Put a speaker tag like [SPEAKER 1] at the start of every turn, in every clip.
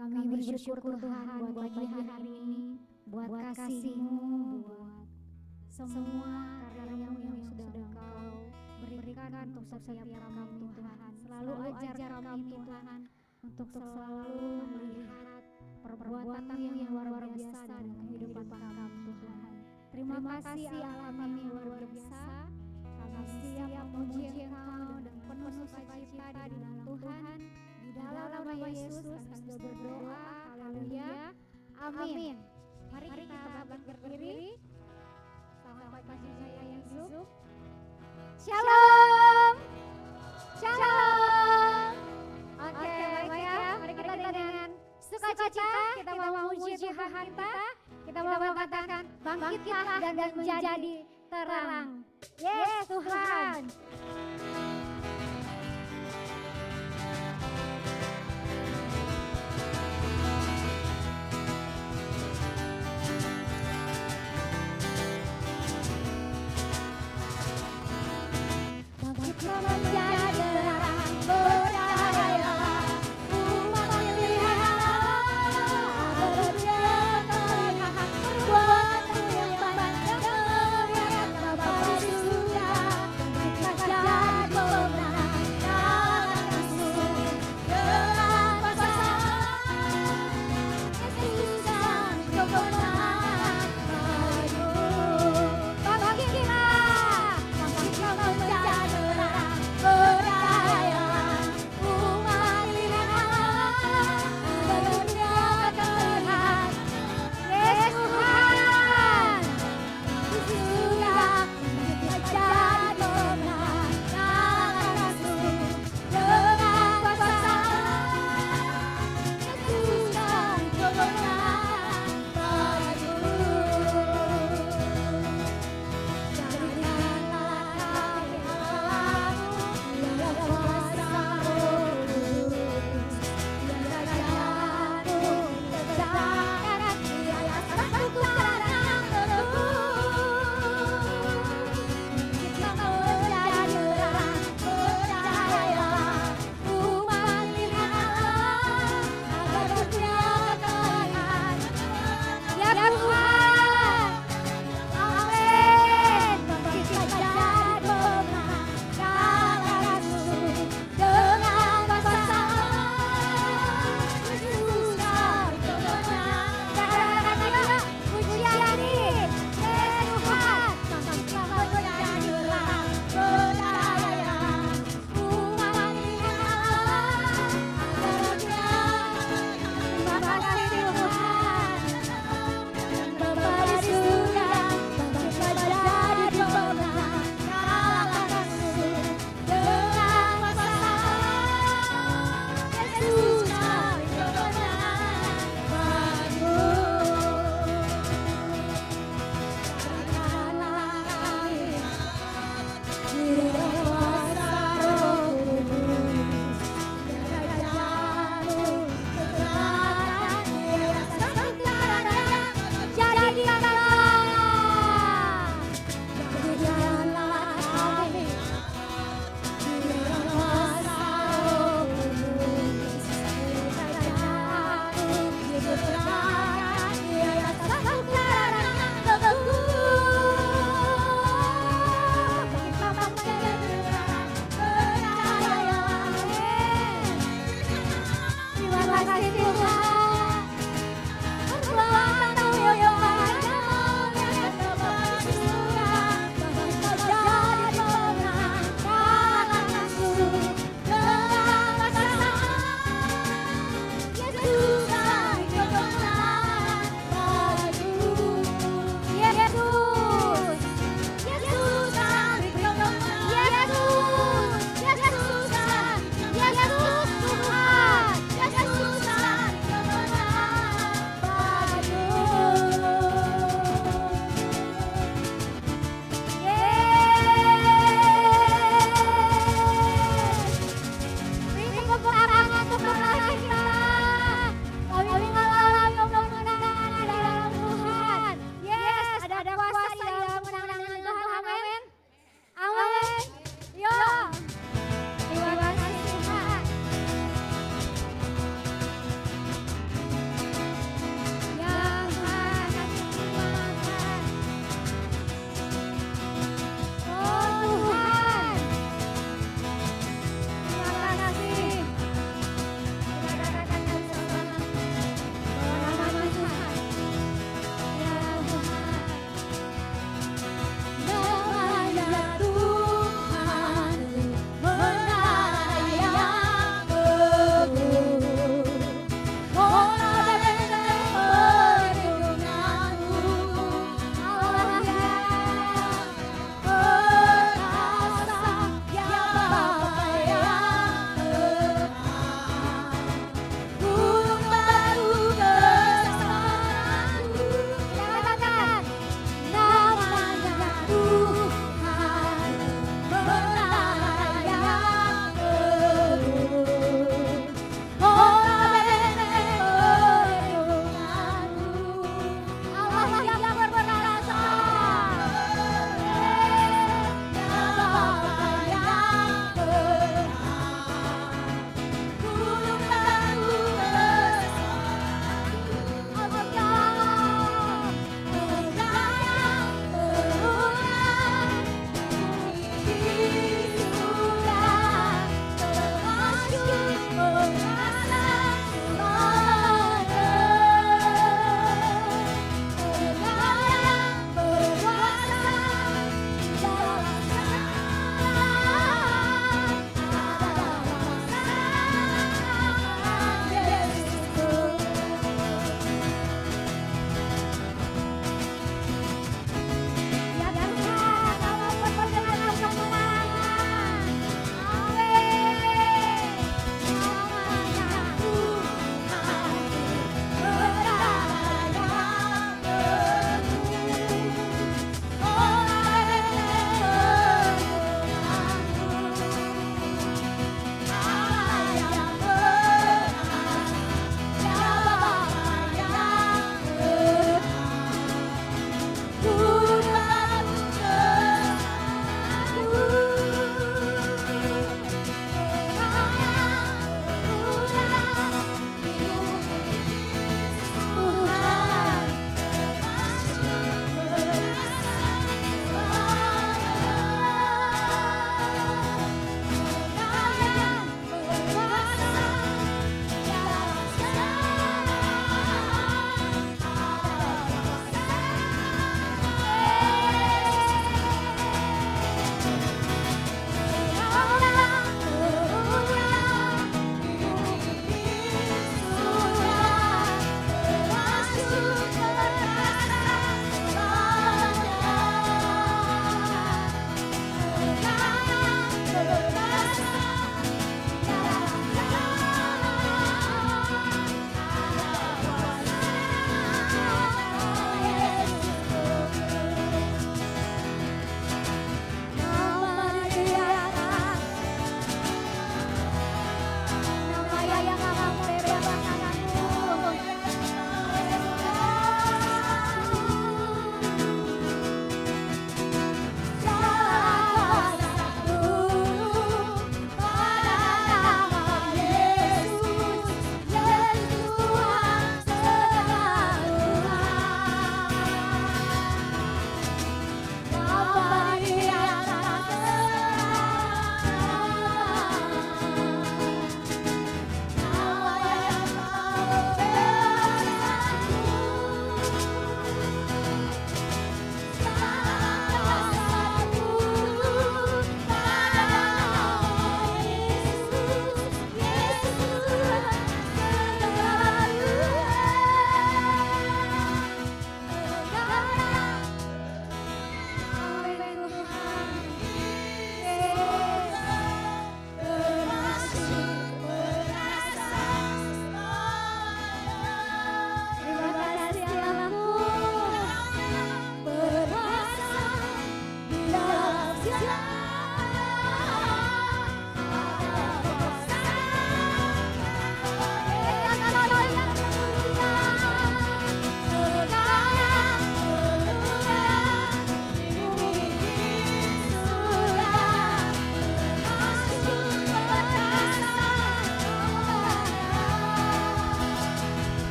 [SPEAKER 1] Kami bersyukur Tuhan buat pagi hari ini, buat kasih-Mu, buat semua karya-Mu yang sudah Engkau berikan untuk setiap kami Tuhan. Selalu ajar kami Tuhan untuk selalu melihat perbuatan yang luar biasa dalam kehidupan kami Tuhan. Terima kasih Allah kami yang luar biasa. Kami siap memuji Engkau dan penuh sukacita di dalam Tuhan. Di dalam nama Yesus kami sudah berdoa. Haleluya. Amin. Mari kita bangkit berdiri. Selamat pagi saya Yesus. Shalom. Shalom. Oke, baik ya. Mari kita dengan sukacita kita mau memuji Tuhan kita. Kita mau mengatakan bangkitlah dan menjadi terang. Yes Tuhan. Bangkitlah menjadi terang, bercahayalah umat pilihan Allah, berjalanlah perbuatan yang baik dan kemuliaan Bapa di surga. Bangkitlah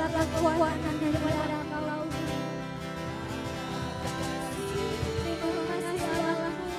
[SPEAKER 1] limpahkan kekuatan daripada Engkau. Terima kasih Allahku.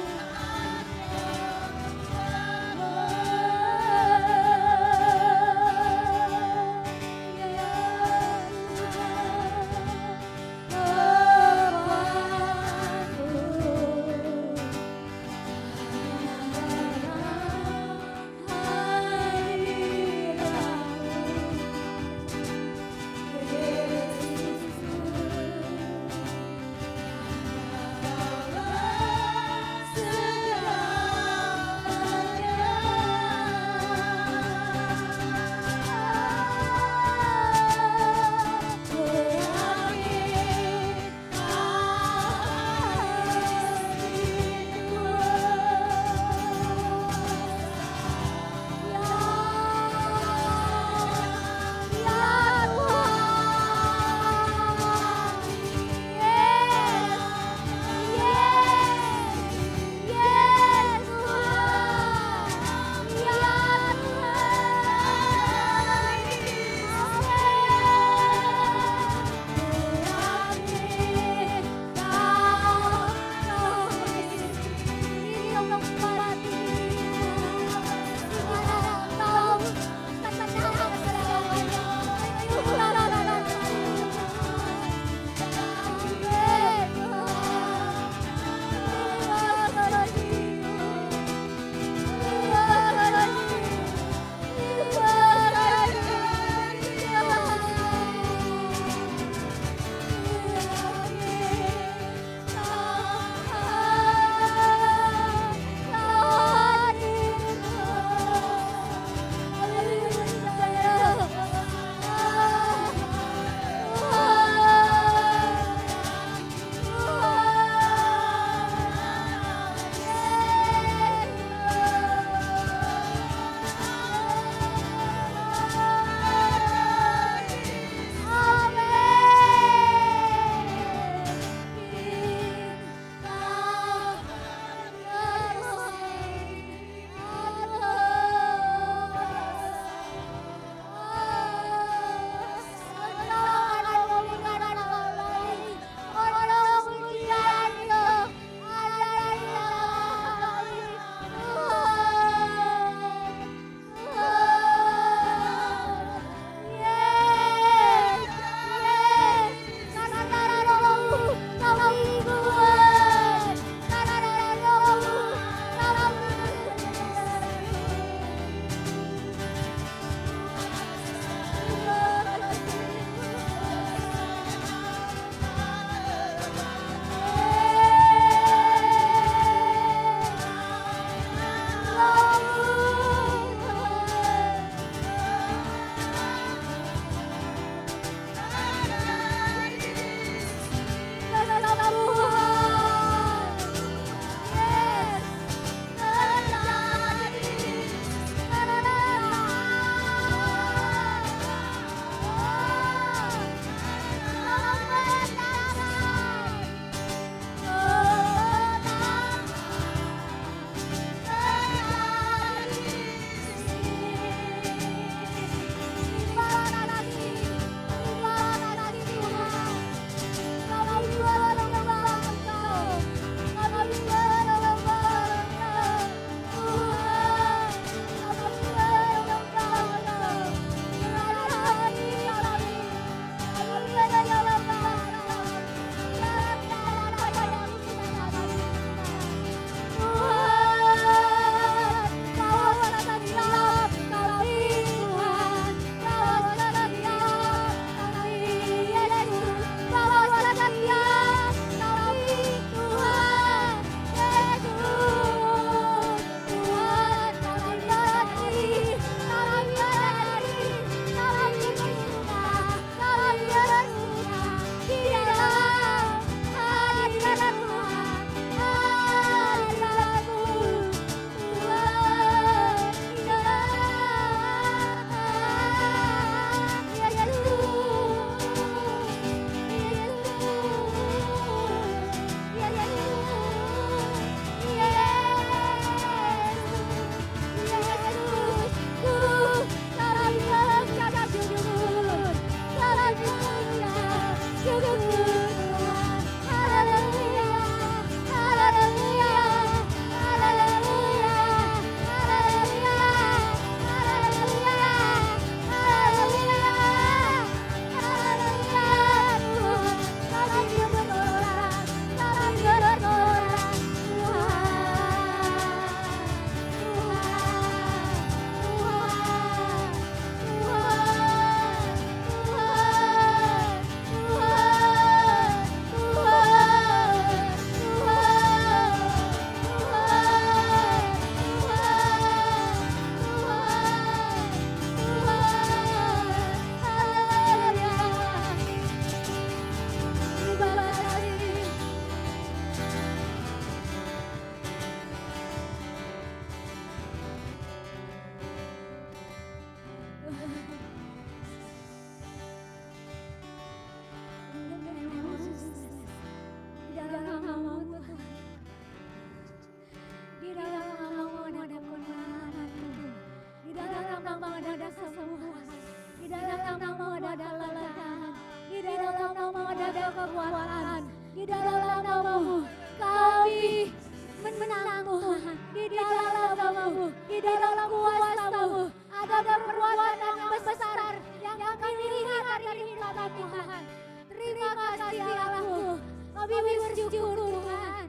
[SPEAKER 1] menang Tuhan, di dalam namamu, di dalam kuasa-Mu, ada perbuatan yang besar yang kami lihat dari kami Tuhan. Terima kasih Allahku, kami bersyukur Tuhan.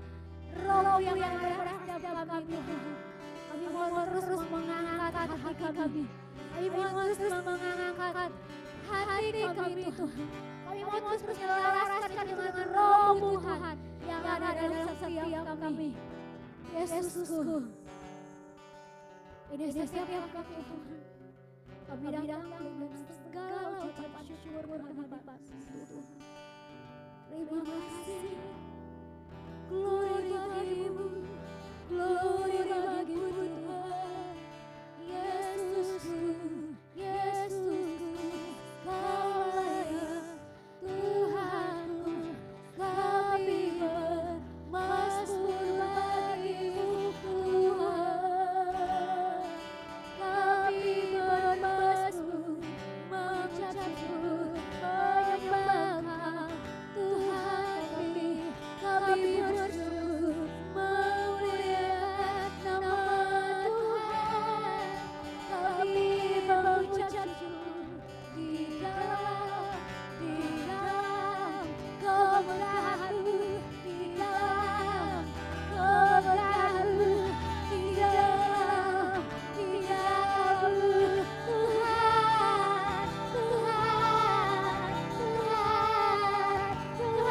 [SPEAKER 1] Roh yang ada dalam kami Tuhan, kami mau terus mengangkat hati kami, kami mau terus mengangkat hati kami Tuhan. Kami mau terus menyelaraskan dengan roh-Mu Tuhan yang ada dalam setiap kami. Yesusku, ini setiap kami Tuhan, kami datang dengan segala ucapan syukur berhadapan-Mu Tuhan. Terima kasih, glory bagimu, glory bagimu Tuhan. Yesusku, Yesusku, Kau layak Tuhanku, kami bermazmur bagimu Tuhan. Kami bermazmur, mengucap syukur, menyembah Tuhan kami bersyukur, memuliakan nama Tuhan. Kami mengucap syukur di dalam kemuliaan-Mu, di dalam kemuliaan-Mu, di dalam Tuhan, Tuhan, Tuhan, Tuhan.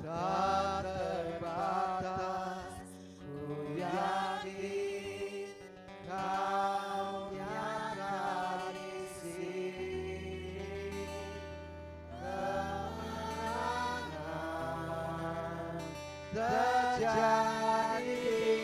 [SPEAKER 2] Tak terbatas, ku yakin Kau nyata di sini. Kemenangan terjadi.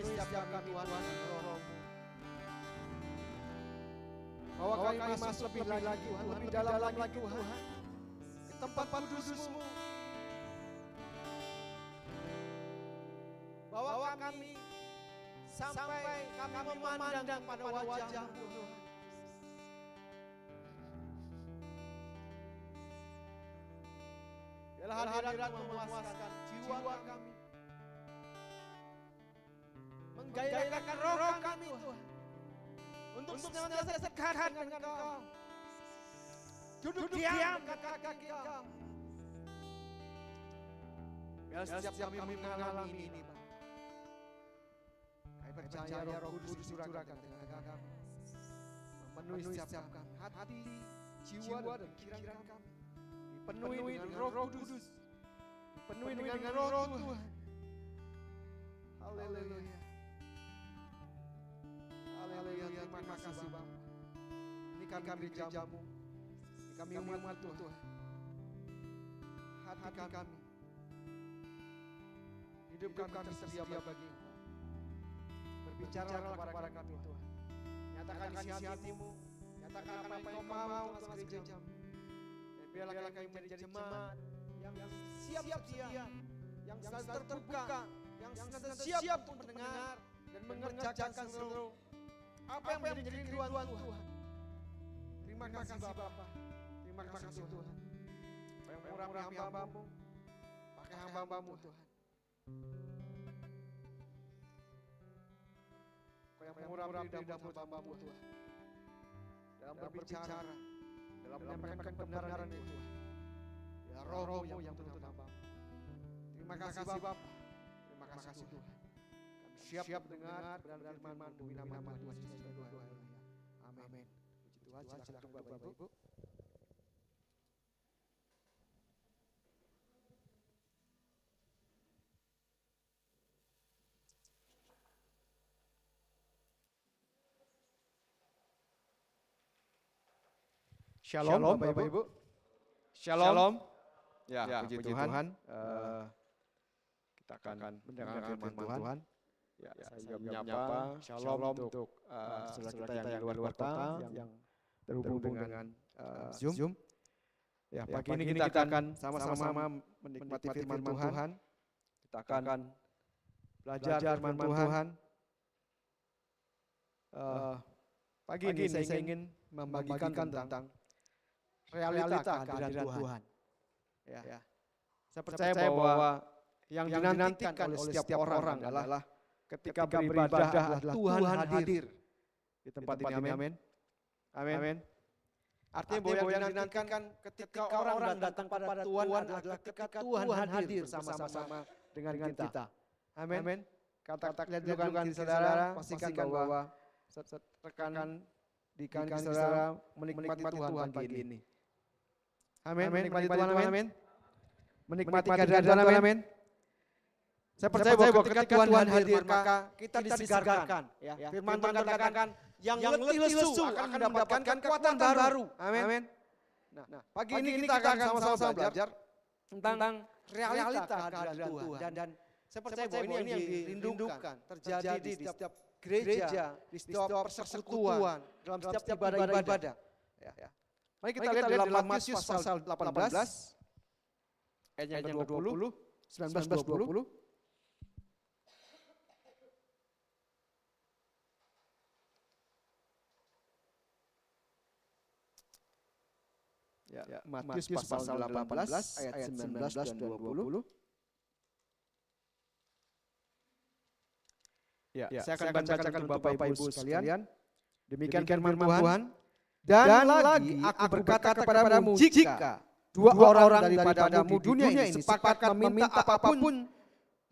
[SPEAKER 2] Setiap kami Tuhan roh-Mu. Bawa kami masuk lebih lagi Tuhan, lebih dalam lagi Tuhan, ke tempat kudus-Mu. Bawa kami sampai kami memandang pada wajah-Mu Tuhan. Biarlah hadirat-Mu memuaskan jiwa kami, menggairahkan roh kami Tuhan, untuk senantiasa dekat dengan Engkau, duduk diam dekat kaki Engkau. Biar setiap kami mengalami ini Pak, kami percaya Roh Kudus dicurahkan dengan kami, memenuhi setiap kami, hati, jiwa dan pikiran kami, dipenuhi dengan Roh Kudus, dipenuhi dengan Roh Tuhan. Haleluya. Haleluya, terima kasih Bapa. Ini kami gereja-Mu, ini kami umat Tuhan. Hati kami, hidup kami sedia bagi Engkau. Berbicaralah kepada kami Tuhan. Nyatakan isi hati-Mu, nyatakan apa yang Kau mau atas gereja-Mu. Dan biarlah kami menjadi jemaat yang siap sedia, yang selalu terbuka, yang siap untuk mendengar dan mengerjakan seluruh apa yang menjadi kerinduan Tuhan. Terima kasih Bapa, terima kasih Tuhan. Yang mengurapi hamba-Mu, pakai hamba-Mu Tuhan. Yang mengurapi hamba-Mu Tuhan, dalam berbicara, dalam menyampaikan kebenaran itu Tuhan. Ya Roh-Mu yang menuntun hamba-Mu. Terima kasih Bapa, terima kasih Tuhan. Siap mendengar benar-benar firman-Mu di nama Tuhan Yesus Tuhan. Amin. Puji Tuhan, silakan Bapak Ibu. Shalom Bapak Ibu. Shalom. Ya, puji Tuhan. Kita akan mendengar firman Tuhan. Ya, saya juga menyapa shalom untuk saudara kita yang di luar kota yang terhubung dengan Zoom. Ya, pagi ini kita akan sama-sama menikmati firman Tuhan. Kita akan belajar firman Tuhan. Pagi ini saya ingin membagikan tentang realita kehadiran Tuhan. Ya. Saya percaya bahwa yang dinantikan oleh setiap orang adalah ketika beribadah adalah Tuhan hadir di tempat ini. Amin. Artinya bahwa yang dinantikan ketika orang datang pada Tuhan adalah ketika Tuhan hadir bersama-sama dengan kita. Amin. Kata lihat dulu kan kiri saudara, pastikan bahwa rekan di kaki saudara menikmati Tuhan pagi ini. Amin. Menikmati Tuhan, amin. Menikmati kehadiran Tuhan, amin. Saya percaya bahwa ketika Tuhan hadir maka kita disegarkan. Ya. Firman Tuhan katakan yang letih lesu akan mendapatkan kekuatan baru. Amin. Nah, pagi ini kita akan sama-sama belajar tentang realita kehadiran Tuhan. Dan saya percaya bahwa ini yang dirindukan terjadi di setiap gereja, di setiap persekutuan, dalam setiap ibadah-ibadah. Ya. Mari kita lihat dalam Matius pasal 18 ayat yang ke-20, 19-20. Ya, Matius pasal 18 ayat 19 dan 20. Ya, saya akan bacakan untuk Bapak Ibu sekalian. Demikian firman Tuhan. Dan lagi aku berkata kepadamu, jika dua orang daripadamu dunia ini sepakat meminta apapun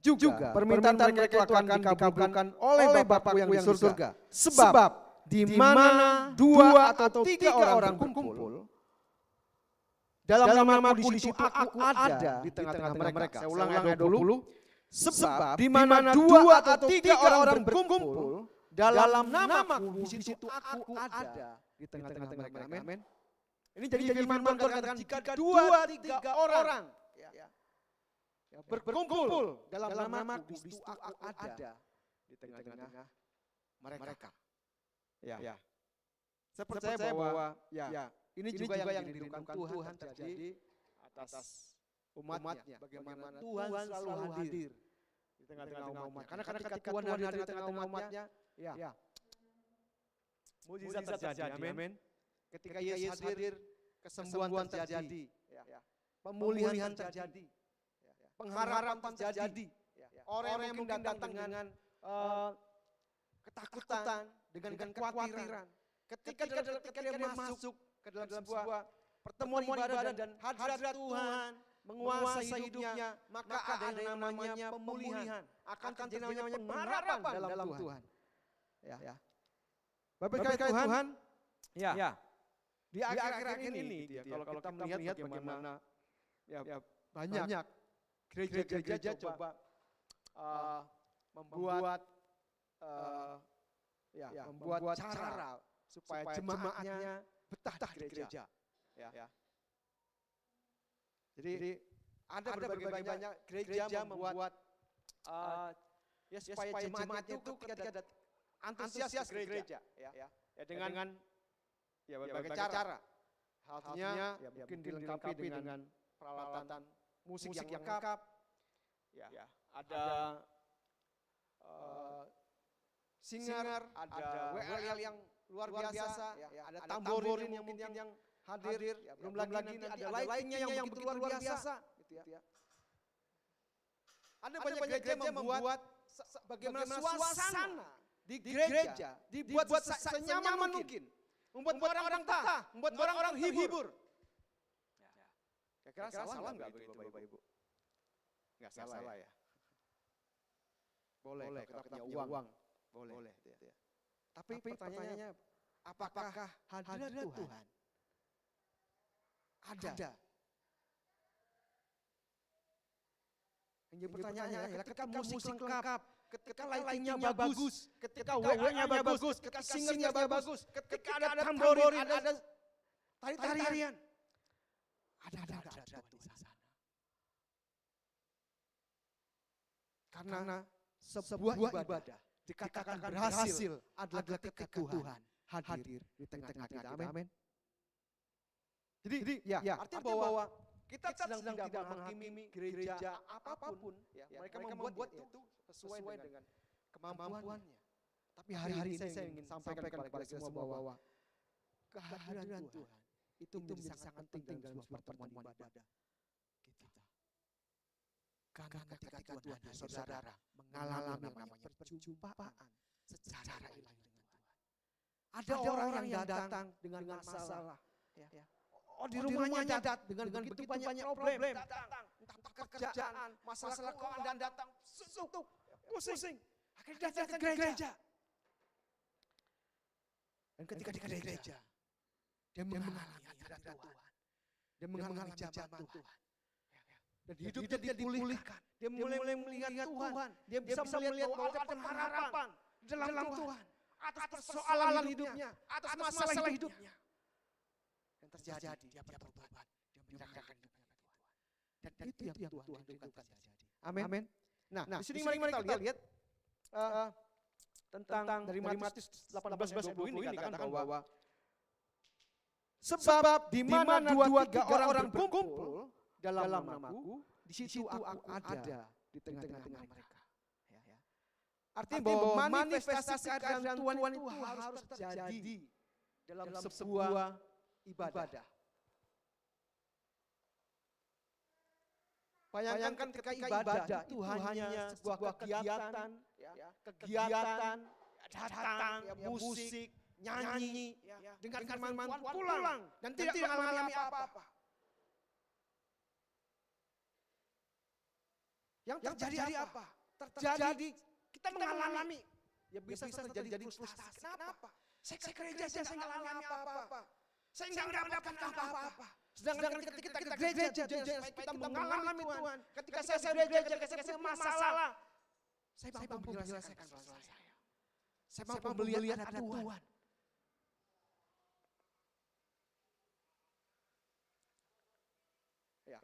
[SPEAKER 2] juga, permintaan mereka itu akan dikabulkan oleh Bapakku yang di surga. Sebab di mana dua atau tiga orang berkumpul dalam namaku di situ aku ada di tengah-tengah mereka. Saya ulang ayat 20. Sebab di mana dua atau tiga orang berkumpul dalam namaku di situ aku ada di tengah-tengah mereka. Amin. Ini jadi firman Tuhan katakan jika dua tiga orang berkumpul dalam namaku di situ aku ada di tengah-tengah mereka. Ya. Saya percaya bahwa ini juga yang dirindukan Tuhan terjadi atas umatnya. Bagaimana Tuhan selalu hadir di tengah-tengah umatnya. Karena ketika Tuhan hadir di tengah-tengah umatnya, mujizat terjadi. Amin. Ketika Yesus hadir, kesembuhan terjadi, pemulihan terjadi, pengharapan terjadi. Orang yang mungkin datang dengan ketakutan, dengan kekhawatiran. Ketika dia masuk ke dalam sebuah pertemuan ibadah dan hadirat Tuhan menguasai hidupnya, maka ada yang namanya pemulihan, akan terjadi namanya pengharapan dalam Tuhan. Ya. Bapak Tuhan, di akhir-akhir ini, kalau kita melihat bagaimana banyak gereja-gereja coba membuat cara supaya jemaatnya betah di gereja. Ya. Jadi ada berbagai banyak gereja membuat supaya jemaat itu ketika ada antusias ke gereja, ya dengan berbagai cara. Halnya mungkin dilengkapi dengan peralatan musik yang lengkap. Ya, ada singer, ada WL yang luar biasa, ada tamborin yang mungkin yang hadir, belum lagi nanti ada lightingnya yang begitu luar biasa, gitu ya. Ada banyak gereja membuat bagaimana suasana di gereja dibuat senyaman mungkin, membuat orang betah, membuat orang hibur. Kira-kira salah nggak begitu Bapak Ibu? Nggak salah ya. Boleh kita punya uang, boleh. Tapi pertanyaannya, apakah hadirat Tuhan ada? Yang pertanyaannya adalah ketika musik lengkap, ketika lightingnya bagus, ketika WL-nya bagus, ketika singernya bagus, ketika ada tamborin, ada tari-tarian, ada hadirat Tuhan di sana. Karena sebuah ibadah dikatakan berhasil adalah ketika Tuhan hadir di tengah-tengah kita. Amin. Jadi artinya bahwa kita sedang tidak menghakimi gereja apapun. Mereka membuat itu sesuai dengan kemampuannya. Tapi hari ini saya ingin sampaikan kepada kita semua bahwa kehadiran Tuhan itu menjadi sangat penting dalam pertemuan ibadah kita. Karena ketika Tuhan hadir, saudara mengalami namanya perjumpaan secara ilahi dengan Tuhan. Ada orang yang datang dengan masalah. Di rumahnya datang dengan begitu banyak problem, datang entah pekerjaan, masalah keuangan dan datang suntuk pusing. Akhirnya datang ke gereja. Dan ketika di gereja, dia mengalami hadirat Tuhan. Dia mengalami jabatan Tuhan. Dan hidupnya dipulihkan. Dia mulai melihat Tuhan. Dia bisa melihat bahwa ada pengharapan dalam Tuhan. Atas persoalan hidupnya. Atas masalah hidupnya. Yang terjadi, dia bertobat. Dia menyerahkan hidupnya ke Tuhan. Dan itu yang Tuhan rindukan terjadi. Amin. Nah, di sini mari kita lihat tentang dari Matius 18:20 ini dikatakan bahwa sebab di mana dua tiga orang berkumpul dalam namaku, di situ aku ada di tengah-tengah mereka. Artinya bahwa manifestasi kehadiran Tuhan itu harus terjadi dalam sebuah ibadah. Bayangkan ketika ibadah itu hanya sebuah kegiatan, datang, musik, nyanyi, dengan firman pulang, dan tidak mengalami apa-apa. Yang terjadi apa? Terjadi kita mengalami, ya bisa terjadi frustasi. Kenapa? Saya ke gereja, saya nggak mengalami apa-apa. Saya nggak mendapatkan apa-apa. Sedangkan ketika kita gereja, kita mengalami Tuhan. Ketika saya gereja, ketika saya masalah, saya mampu menyelesaikan masalah saya. Saya mampu melihat ada Tuhan.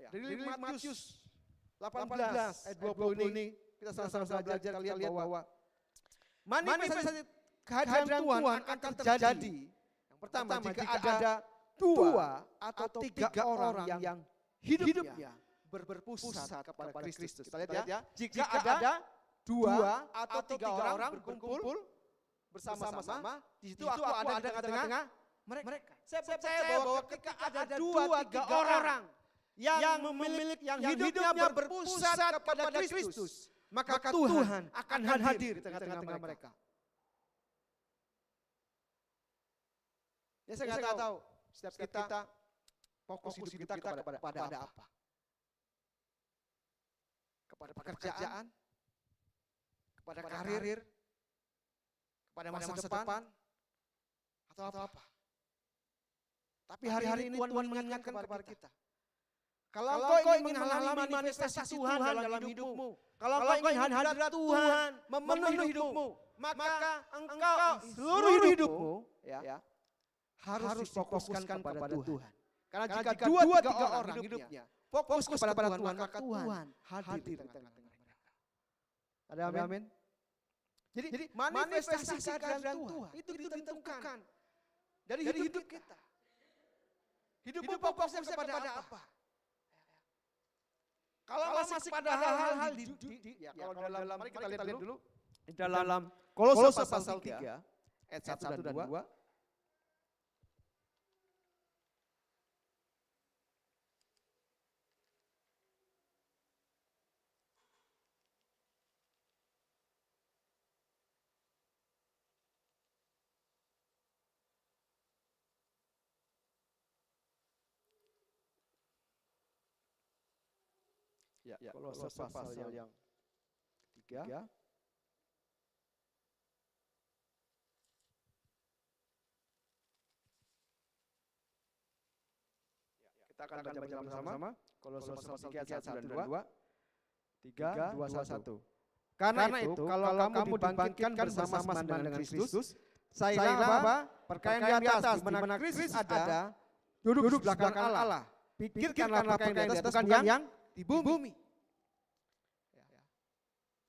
[SPEAKER 2] Dari Matius 18 ayat 20 ini kita sama-sama belajar, kita lihat bahwa manifestasi kehadiran Tuhan akan terjadi. Yang pertama, jika ada dua atau tiga orang yang hidupnya berpusat kepada Kristus. Kita lihat ya, jika ada dua atau tiga orang berkumpul bersama-sama, di situ aku ada di tengah-tengah mereka. Saya percaya bahwa ketika ada dua tiga orang yang memiliki, yang hidupnya berpusat kepada Kristus, maka Tuhan akan hadir di tengah-tengah mereka. Ya saya nggak tahu setiap kita fokus hidup kita kepada apa? Kepada pekerjaan, kepada karir, kepada masa depan, atau apa? Tapi hari-hari ini Tuhan mengingatkan kepada kita. Kalau engkau ingin mengalami manifestasi Tuhan dalam hidupmu, kalau engkau ingin hadirat Tuhan memenuhi hidupmu, maka engkau seluruh hidupmu harus difokuskan kepada Tuhan. Karena jika dua tiga orang hidupnya fokus kepada Tuhan, maka Tuhan hadir di tengah-tengah mereka. Ada amin? Jadi manifestasi kehadiran Tuhan itu ditentukan dari hidup kita. Hidupmu fokusnya kepada apa? Kalau masih pada hal-hal kalau dalam, mari kita lihat dulu di dalam Kolose pasal 3 ayat 1 dan 2. Ya, Kolose pasal yang ketiga. Kita akan baca bersama-sama. Kolose pasal 3 ayat 1 dan 2. 3, 2, 1. Karena itu, kalau kamu dibangkitkan bersama-sama dengan Kristus, sayalah apa? Perkara yang di atas, di mana Kristus ada, duduk belakang Allah. Pikirkanlah perkara yang di atas, bukan yang di bumi.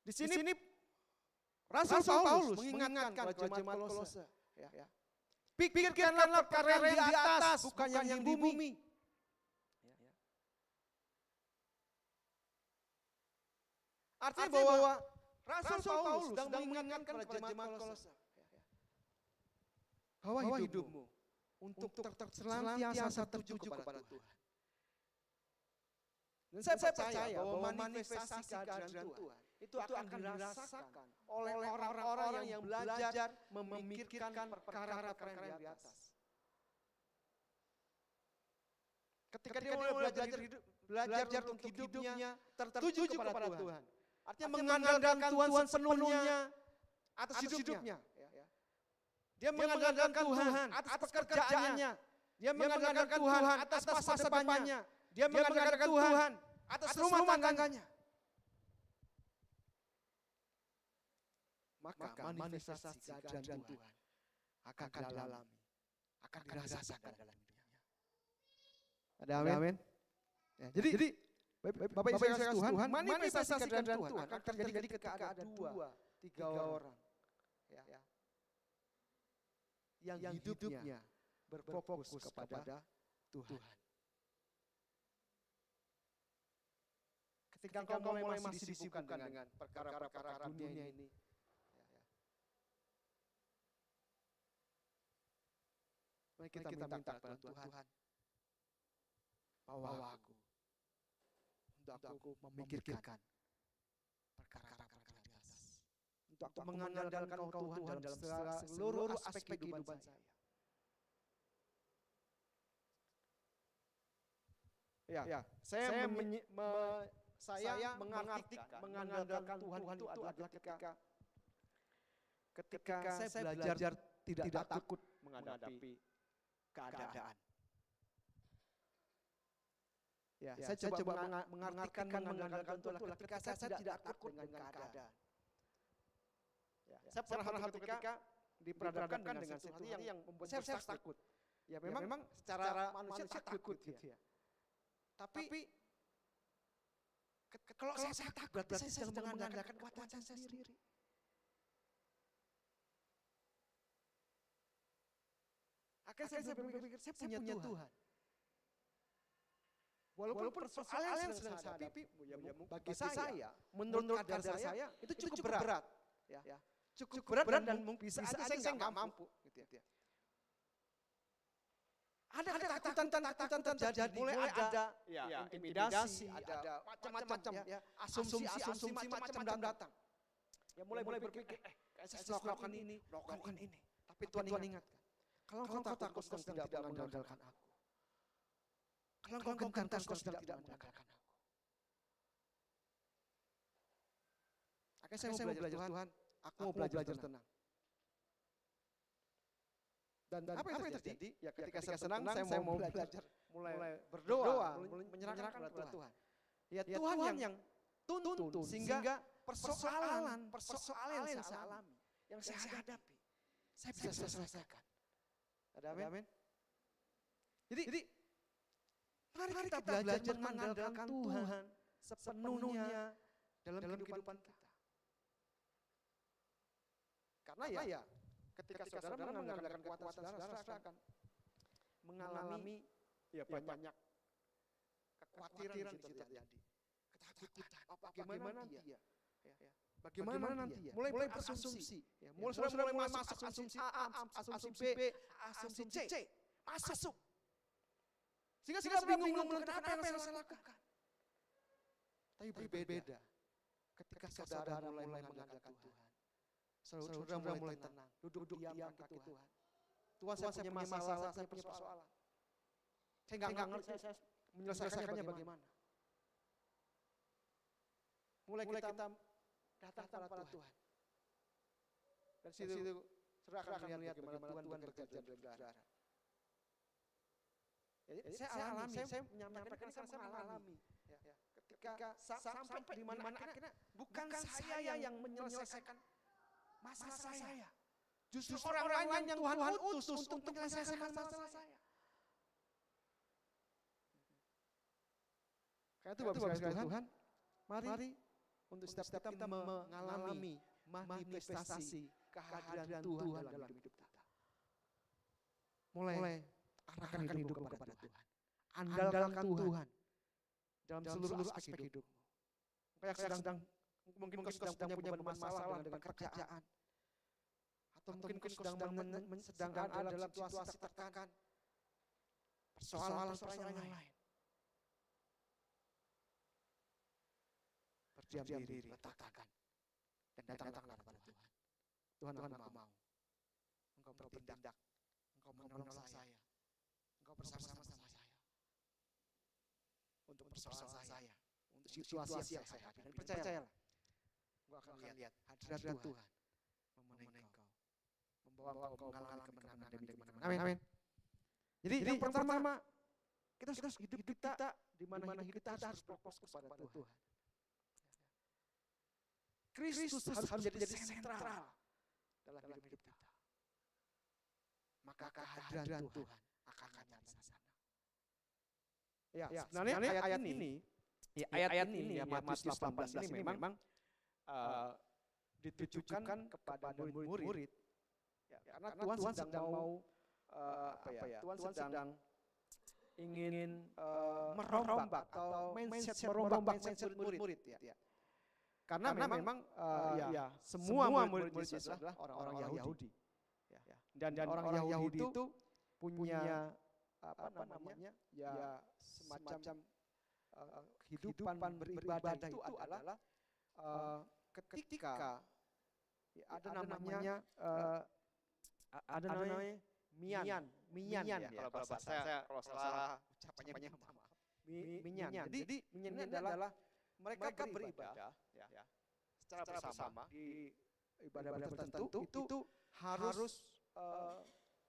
[SPEAKER 2] Di sini Rasul Paulus mengingatkan jemaat Kolose. Pikirkanlah perkara yang di atas, bukan yang di bumi. Artinya bahwa Rasul Paulus sedang mengingatkan kepada jemaat Kolose bahwa hidupmu untuk senantiasa tertuju kepada Tuhan. Dan saya percaya bahwa manifestasi kehadiran Tuhan itu akan dirasakan oleh orang-orang yang belajar memikirkan perkara-perkara yang di atas. Ketika dia mulai belajar untuk hidupnya tertuju kepada Tuhan, Artinya mengandalkan Tuhan sepenuhnya atas hidupnya. Dia mengandalkan Tuhan atas pekerjaannya. Dia mengandalkan Tuhan atas masa depannya. Dia mengandalkan Tuhan atas rumah tangganya. Maka manifestasi kehadiran Tuhan akan dialami, akan dirasakan dalam hidupnya. Ada amin? Ya, jadi Bapak Ibu saya Tuhan, manifestasi kehadiran Tuhan akan terjadi ketika ada 2-3 orang yang hidupnya berfokus kepada Tuhan. Ketika engkau mulai masih disibukkan dengan perkara-perkara dunia ini, mari kita minta kepada Tuhan, bawa aku untuk aku memikirkan perkara-perkara di atas, untuk aku mengandalkan Engkau Tuhan dalam seluruh aspek kehidupan saya. Ya, saya mengartikan mengandalkan Tuhan itu adalah ketika saya belajar tidak takut menghadapi keadaan. Ya, saya coba mengartikan mengandalkan Tuhan adalah ketika saya tidak takut dengan keadaan. Ya, saya pernah ketika diperhadapkan dengan situasi yang membuat saya takut. Ya memang secara manusia takut gitu ya. Tapi kalau saya takut berarti saya sedang mengandalkan kekuatan saya sendiri. Akhirnya saya berpikir, saya punya Tuhan. Walaupun persoalan yang sedang saya hadapi, bagi saya, menurut kadar saya, itu cukup berat. Cukup berat dan bisa aja saya nggak mampu. Ada ketakutan terjadi, mulai ada intimidasi, ada macam-macam asumsi macam-macam datang. Ya mulai berpikir, saya melakukan ini. Tapi Tuhan ingatkan, kalau engkau takut sedang tidak mengandalkan aku. Kalau engkau gentar kau sedang tidak mengandalkan aku. Akhirnya saya mau belajar Tuhan, aku mau belajar tenang. Dan apa yang terjadi? Ya ketika saya senang, saya mau belajar, mulai berdoa, menyerahkan kepada Tuhan. Ya Tuhan yang tuntun sehingga persoalan yang saya alami, yang saya hadapi, saya bisa selesaikan. Ada amin? Jadi mari kita belajar mengandalkan Tuhan sepenuhnya dalam kehidupan kita. Karena ya ketika saudara mengandalkan kekuatan saudara akan mengalami banyak kekhawatiran di situ terjadi. Ketakutan, bagaimana dia? Bagaimana nanti ya? Mulai berasumsi, mulai masuk asumsi A, asumsi B, asumsi C, masuk. Sehingga saudara bingung kenapa yang saya lakukan. Tapi berbeda ketika saudara mulai mengandalkan Tuhan. Saudara mulai tenang, duduk diam kaki Tuhan. Tuhan, saya punya masalah, saya punya persoalan. Saya nggak ngerti saya menyelesaikannya bagaimana. Mulai kita datang kepada Tuhan. Dan situ saudara akan melihat bagaimana Tuhan bekerja dalam saudara. Saya alami, saya menyampaikan ini saya mengalami. Ketika sampai di mana akhirnya bukan saya yang menyelesaikan masalah saya. Justru orang lain yang Tuhan utus untuk menyelesaikan masalah saya. Karena itu Bapak sekalian Tuhan, mari untuk setiap kita mengalami manifestasi kehadiran Tuhan dalam hidup kita. Mulai arahkan hidup kepada Tuhan. Andalkan Tuhan dalam seluruh aspek hidupmu. Mungkin kau sedang punya masalah dengan pekerjaan. Atau mungkin kau sedang ada dalam situasi tertekan. Persoalan yang lain. Berdiam diri, letakkan. Dan datanglah kepada Tuhan. Tuhan, aku mau. Engkau bertindak. Engkau menolong saya. Engkau bersama-sama saya. Untuk persoalan saya. Untuk situasi yang saya hadapi. Dan percayalah. engkau akan lihat hadirat Tuhan memenuhi engkau, membawa engkau mengalami kemenangan demi kemenangan. Amin. Jadi yang pertama, kita harus hidup kita di mana hidup kita harus berfokus kepada Tuhan. Kristus harus menjadi sentral dalam hidup kita. Maka kehadiran Tuhan akan nyata di sana. Ya, sebenarnya ayat ini ya Matius 18 ini memang ditujukan kepada murid-murid. Ya, karena Tuhan sedang mau Tuhan sedang ingin merombak atau merombak mindset murid-murid ya. Karena memang semua murid-murid adalah orang-orang Yahudi. Dan orang Yahudi itu punya semacam kehidupan beribadah itu adalah ketika ada namanya minyan ya. Kalau bahasa saya kalau salah ucapannya maaf. Minyan. Jadi minyan ini adalah mereka beribadah ya secara bersama di ibadah tertentu itu harus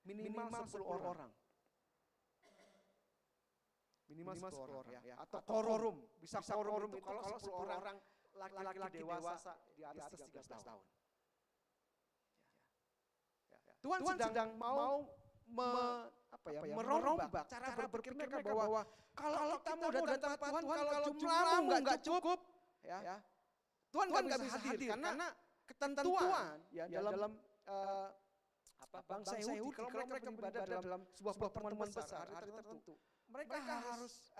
[SPEAKER 2] minimal 10 orang. Minimal 10 orang ya. Atau quorum, bisa quorum itu kalau 10 orang laki-laki dewasa di atas 13 tahun. Tuhan sedang mau merombak cara berpikir mereka bahwa kalau kita mau datang Tuhan, kalau jumlahmu nggak cukup, ya Tuhan nggak bisa hadir karena ketentuan ya dalam bangsa Yahudi kalau mereka beribadah dalam sebuah pertemuan besar hari tertentu, mereka harus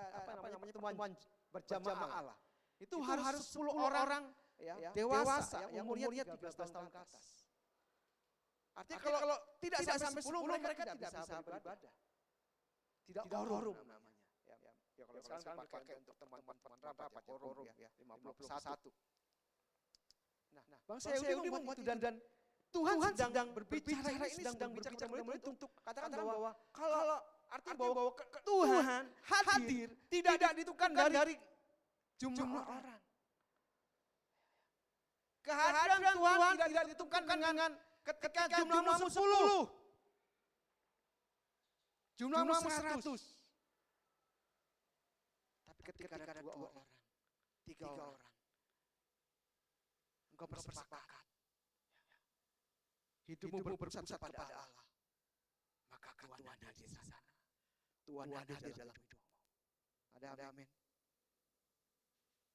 [SPEAKER 2] pertemuan berjamaah lah. Itu harus 10 orang ya dewasa yang umurnya 13 tahun ke atas. Artinya kalau tidak sampai 10 mereka tidak bisa beribadah. Tidak quorum namanya. Ya kalau sekarang dipakai untuk teman-teman rapat ya quorum ya 51. Nah, bangsa Yahudi membuat itu dan Tuhan sedang berbicara ini sedang berbicara murid untuk katakan bahwa kalau artinya bahwa Tuhan hadir tidak ditentukan dari jumlah orang. Kehadiran Tuhan tidak ditentukan dengan ketika jumlahmu 10, jumlahmu 100. Tapi ketika ada 2 orang, 3 orang, engkau bersepakat, hidupmu berpusat pada Allah, maka Tuhan hadir di sana. Tuhan hadir dalam hidupmu. Ada amin.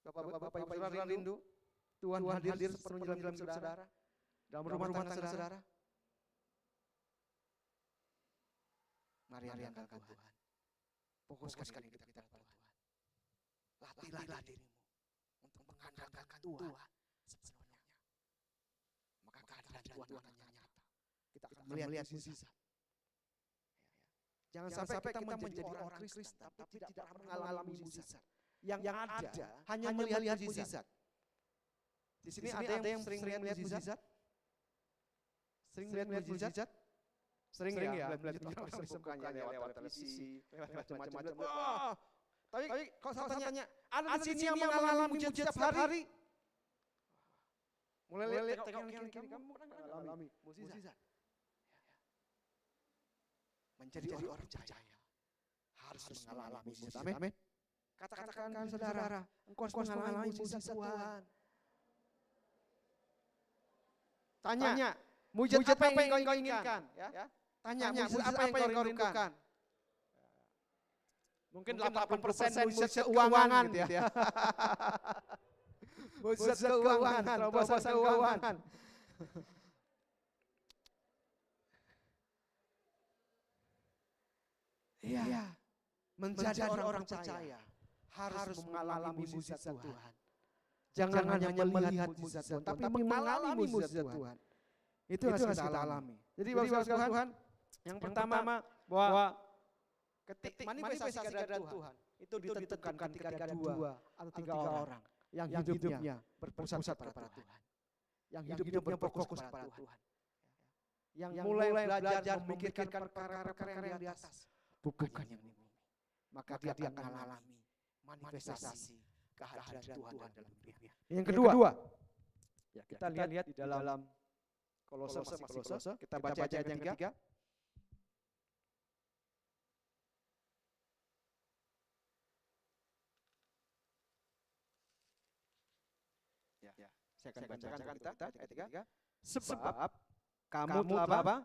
[SPEAKER 2] Bapak-bapak, Ibu saudara rindu, Tuhan hadir sepenuhnya dalam hidup saudara. Dalam rumah tangga saudara. Mari andalkan Tuhan. Fokuskan hidup kita pada Tuhan. Latihlah dirimu untuk mengandalkan Tuhan sepenuhnya. Maka kehadiran Tuhan akan nyata. Kita akan melihat mukjizat. Jangan sampai kita menjadi orang Kristen tapi tidak pernah mengalami mukjizat. Yang ada hanya melihat mukjizat. Di sini ada yang sering melihat mukjizat? Sering melihat mukjizat? Sering ya, melihat mukanya lewat televisi, lewat macam-macam. Tapi kalau saya tanya, ada di sini yang mengalami mukjizat setiap hari? Mulai lihat tengok kiri, kamu mengalami mukjizat. Menjadi orang percaya harus mengalami mukjizat. Amin. Katakan saudara, engkau harus mengalami mukjizat Tuhan. Tanya, mukjizat apa yang kau inginkan? Ya? Tanya, mukjizat apa yang kau rindukan? Mungkin 80% mukjizat keuangan gitu ya. Mukjizat keuangan, terobosan keuangan. Iya, menjadi orang percaya harus mengalami mukjizat Tuhan. Jangan hanya melihat mukjizat Tuhan, tapi mengalami mukjizat Tuhan. Itu harus kita alami. Jadi Bapak Tuhan, yang pertama bahwa manifestasi kehadiran Tuhan itu ditentukan ketika ada 2 atau 3 orang yang hidupnya berpusat pada Tuhan. Yang hidupnya berfokus pada Tuhan. Yang mulai belajar memikirkan perkara-perkara yang di atas, bukan yang di bumi. Maka dia akan mengalami manifestasi kehadiran Tuhan dalam hidupnya. Yang kedua, Ya, kita lihat di dalam Kolose, kita baca ayat yang ketiga. Ya, saya akan bacakan kita ayat 3. Sebab kamu telah apa?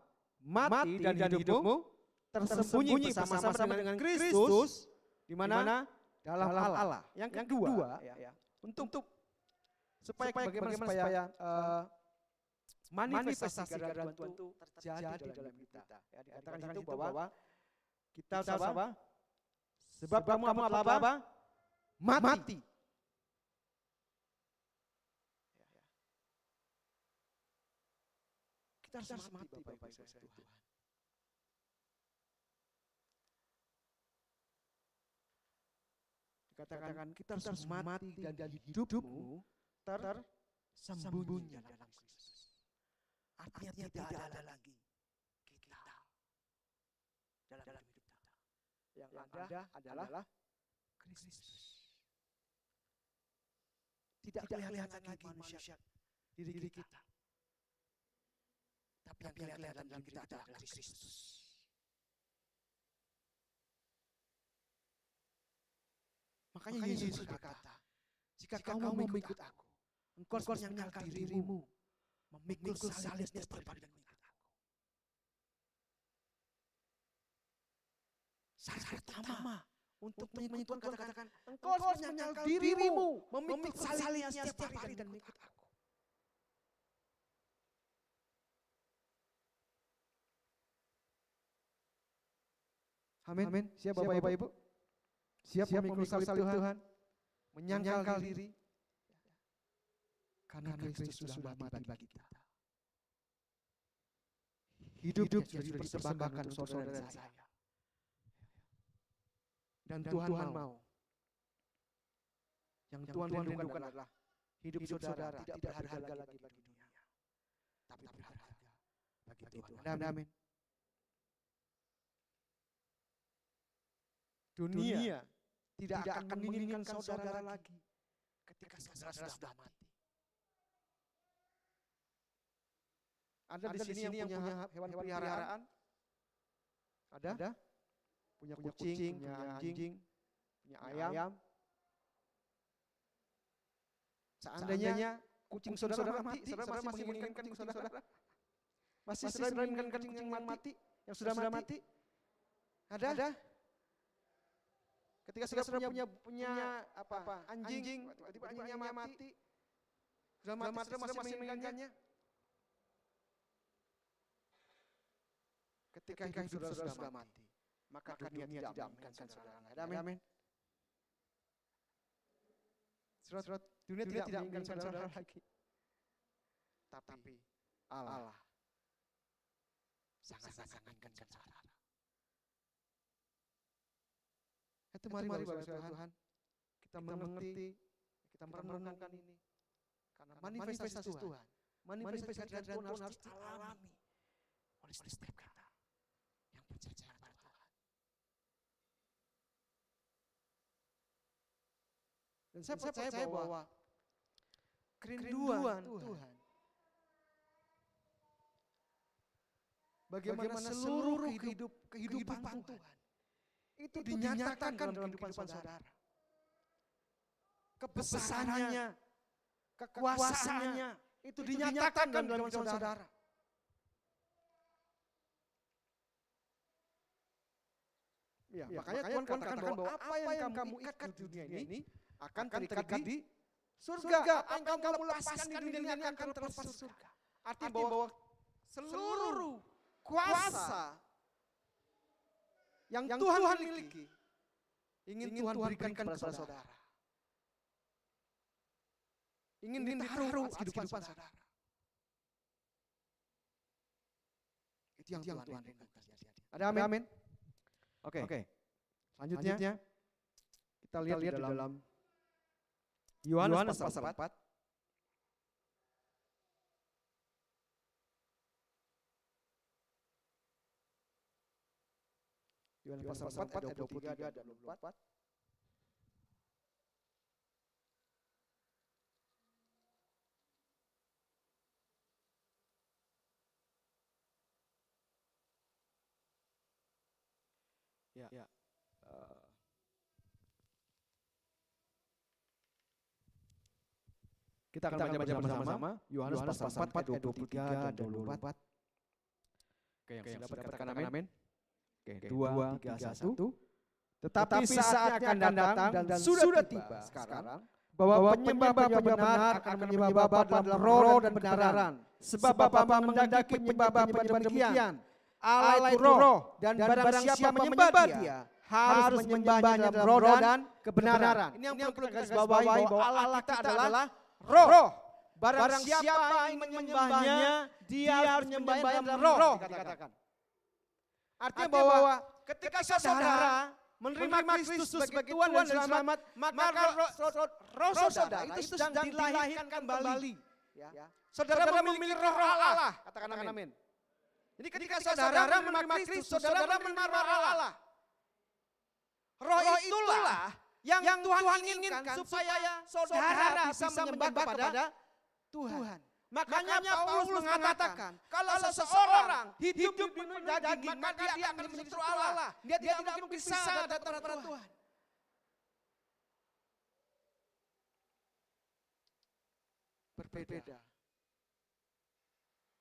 [SPEAKER 2] Mati dan hidupmu tersembunyi bersama-sama dengan Kristus di mana? Dalam Allah. Yang kedua, ya, untuk supaya bagaimana manifestasi kedaulatan Tuhan itu terjadi dalam kita. Ya, dikatakan di situ bahwa kita apa? Sebab kamu apa? Mati. Kita harus mati, Bapak Ibu sekalian Tuhan. Dikatakan kita harus mati dan hidupmu tersembunyi dalam Kristus. Artinya tidak ada lagi kita dalam hidup kita. Yang ada adalah Kristus. Tidak kelihatan lagi manusia diri kita. Tapi yang kelihatan dalam kita adalah Kristus. Makanya Yesus berkata, jika kamu mau mengikut aku, engkau harus menyangkal dirimu, memikul salibnya daripada mengikut aku. Syarat pertama untuk mengikut katakan, engkau harus menyangkal dirimu, memikul salibnya setiap hari dan mengikut aku. Amin. Siap Bapak Ibu? Siap memikul salib Tuhan, menyangkal diri, karena Kristus sudah mati bagi kita. Hidup sudah dipersembahkan untuk saudara dan saya. Dan Tuhan mau. Yang Tuhan rindukan adalah hidup saudara tidak berharga lagi bagi dunia, tapi berharga bagi Tuhan. Amin. Dunia tidak akan menginginkan saudara lagi ketika saudara sudah mati. Ada di sini yang punya hewan peliharaan? Ada? Punya kucing, punya anjing, punya ayam. Seandainya kucing saudara mati, saudara masih menginginkan kucing saudara? Masih saudara menginginkan kucing yang mati, yang sudah mati? Ada? Ketika saudara punya anjing, tiba-tiba anjingnya mati, sudah mati, saudara masih menginginkannya. Ketika hidup saudara sudah mati, maka dunia tidak menginginkan saudara. Amin. Saudara, dunia tidak menginginkan saudara lagi. Tapi Allah sangat-sangat menginginkan saudara. Itu mari Bapak Tuhan, kita mengerti, kita merenungkan ini. Karena manifestasi Tuhan, manifestasi Tuhan harus dialami oleh setiap kita yang percaya pada Tuhan. Dan saya percaya bahwa kerinduan Tuhan, bagaimana seluruh kehidupan Tuhan itu dinyatakan dalam kehidupan saudara. Kebesarannya, kekuasaannya itu dinyatakan dalam kehidupan saudara. Ya, makanya Tuhan katakan bahwa apa yang kamu ikat di dunia ini akan terikat di surga. Apa yang kamu lepaskan di dunia ini akan terlepas di surga. Artinya bahwa seluruh kuasa yang Tuhan miliki ingin Tuhan berikan kepada saudara. Ingin ditaruh di kehidupan saudara. Itu yang Tuhan rindukan. Ada amin? Oke. Selanjutnya kita lihat di dalam Yohanes pasal 4. Yohanes pasal 4 ayat 23 dan 24. Kita akan baca bersama-sama Yohanes pasal 4 ayat 23 dan 24. Oke, yang sudah katakan amin. Oke, 2, 3, 1. Tetapi saatnya akan datang dan sudah tiba sekarang bahwa penyembah-penyembah benar akan menyembah Bapa dalam roh dan kebenaran. Sebab Bapa menghendaki penyembah-penyembah demikian. Allah itu roh, dan barang siapa menyembah Dia harus menyembahnya dalam roh dan kebenaran. Ini yang perlu kita garis bawahi, bahwa Allah kita adalah roh. Barang siapa yang menyembahnya, dia harus menyembahnya dalam roh, dikatakan. Artinya bahwa ketika saudara menerima Kristus sebagai Tuhan dan Selamat, maka roh saudara itu sedang dilahirkan kembali. Saudara memiliki roh Allah, katakan amin. Jadi ketika saudara menerima Kristus, saudara menerima roh Allah. Roh itulah yang Tuhan inginkan supaya saudara bisa menyembah kepada Tuhan. Makanya Paulus mengatakan, kalau seseorang hidup di daging, maka dia akan menjadi Allah. Dia tidak mungkin bisa datang kepada Tuhan. Berbeda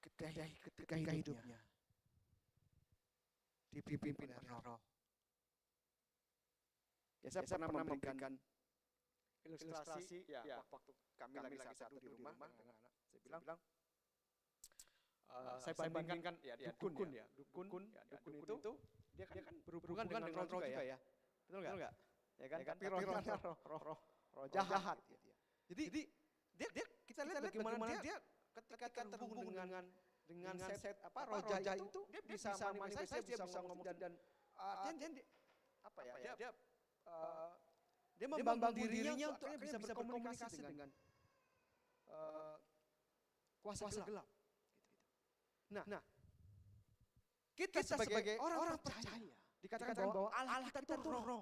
[SPEAKER 2] ketika hidupnya dipimpin oleh roh. Ya, saya pernah memberikan ilustrasi waktu kami lagi satu di rumah dengan anak. Saya bilang saya bandingkan dukun itu dia kan berhubungan dengan roh juga ya. Betul enggak? Ya kan? Tapi rohnya roh jahat gitu ya. Jadi dia kita lihat bagaimana dia ketika terhubung dengan set roh jahat itu dia bisa manifestasi, dia bisa ngomong dan dia membangun dirinya untuk bisa berkomunikasi dengan kuasa gelap. Nah, kita sebagai orang percaya dikatakan bahwa Allah kita itu roh.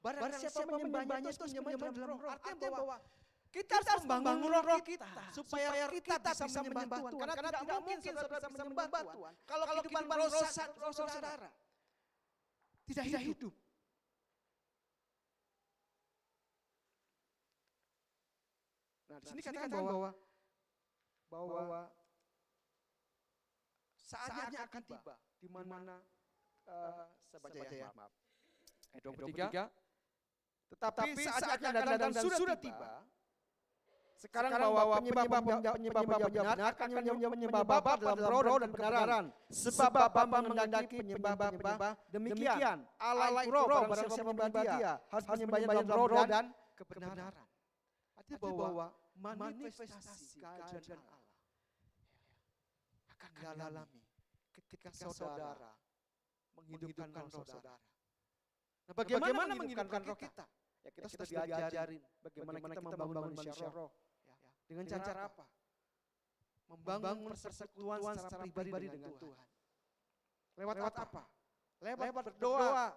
[SPEAKER 2] Barang siapa menyembahnya itu menyembah dalam roh. Artinya bahwa kita harus membangun roh kita supaya kita bisa menyembah Tuhan. Karena tidak mungkin saudara bisa menyembah Tuhan kalau kehidupan roh saudara tidak hidup. Nah, di sini katakan bahwa saatnya akan tiba di mana saya baca ya, maaf. Ayat 23. Tetapi saatnya akan datang dan sudah tiba. Sekarang bahwa penyembah benar akan menyembah Bapa dalam roh dan kebenaran. Sebab Bapa menghendaki penyembah demikian. Allah itu roh, barang siapa menyembah Dia harus menyembahnya dalam roh dan kebenaran. Artinya bahwa manifestasi kerajaan Allah akan dialami ketika saudara menghidupkan roh saudara. Nah, bagaimana menghidupkan roh kita? Ya, kita sudah diajarin bagaimana kita membangun manusia roh. Dengan cara apa? Membangun persekutuan secara pribadi dengan Tuhan. Lewat apa? Lewat berdoa.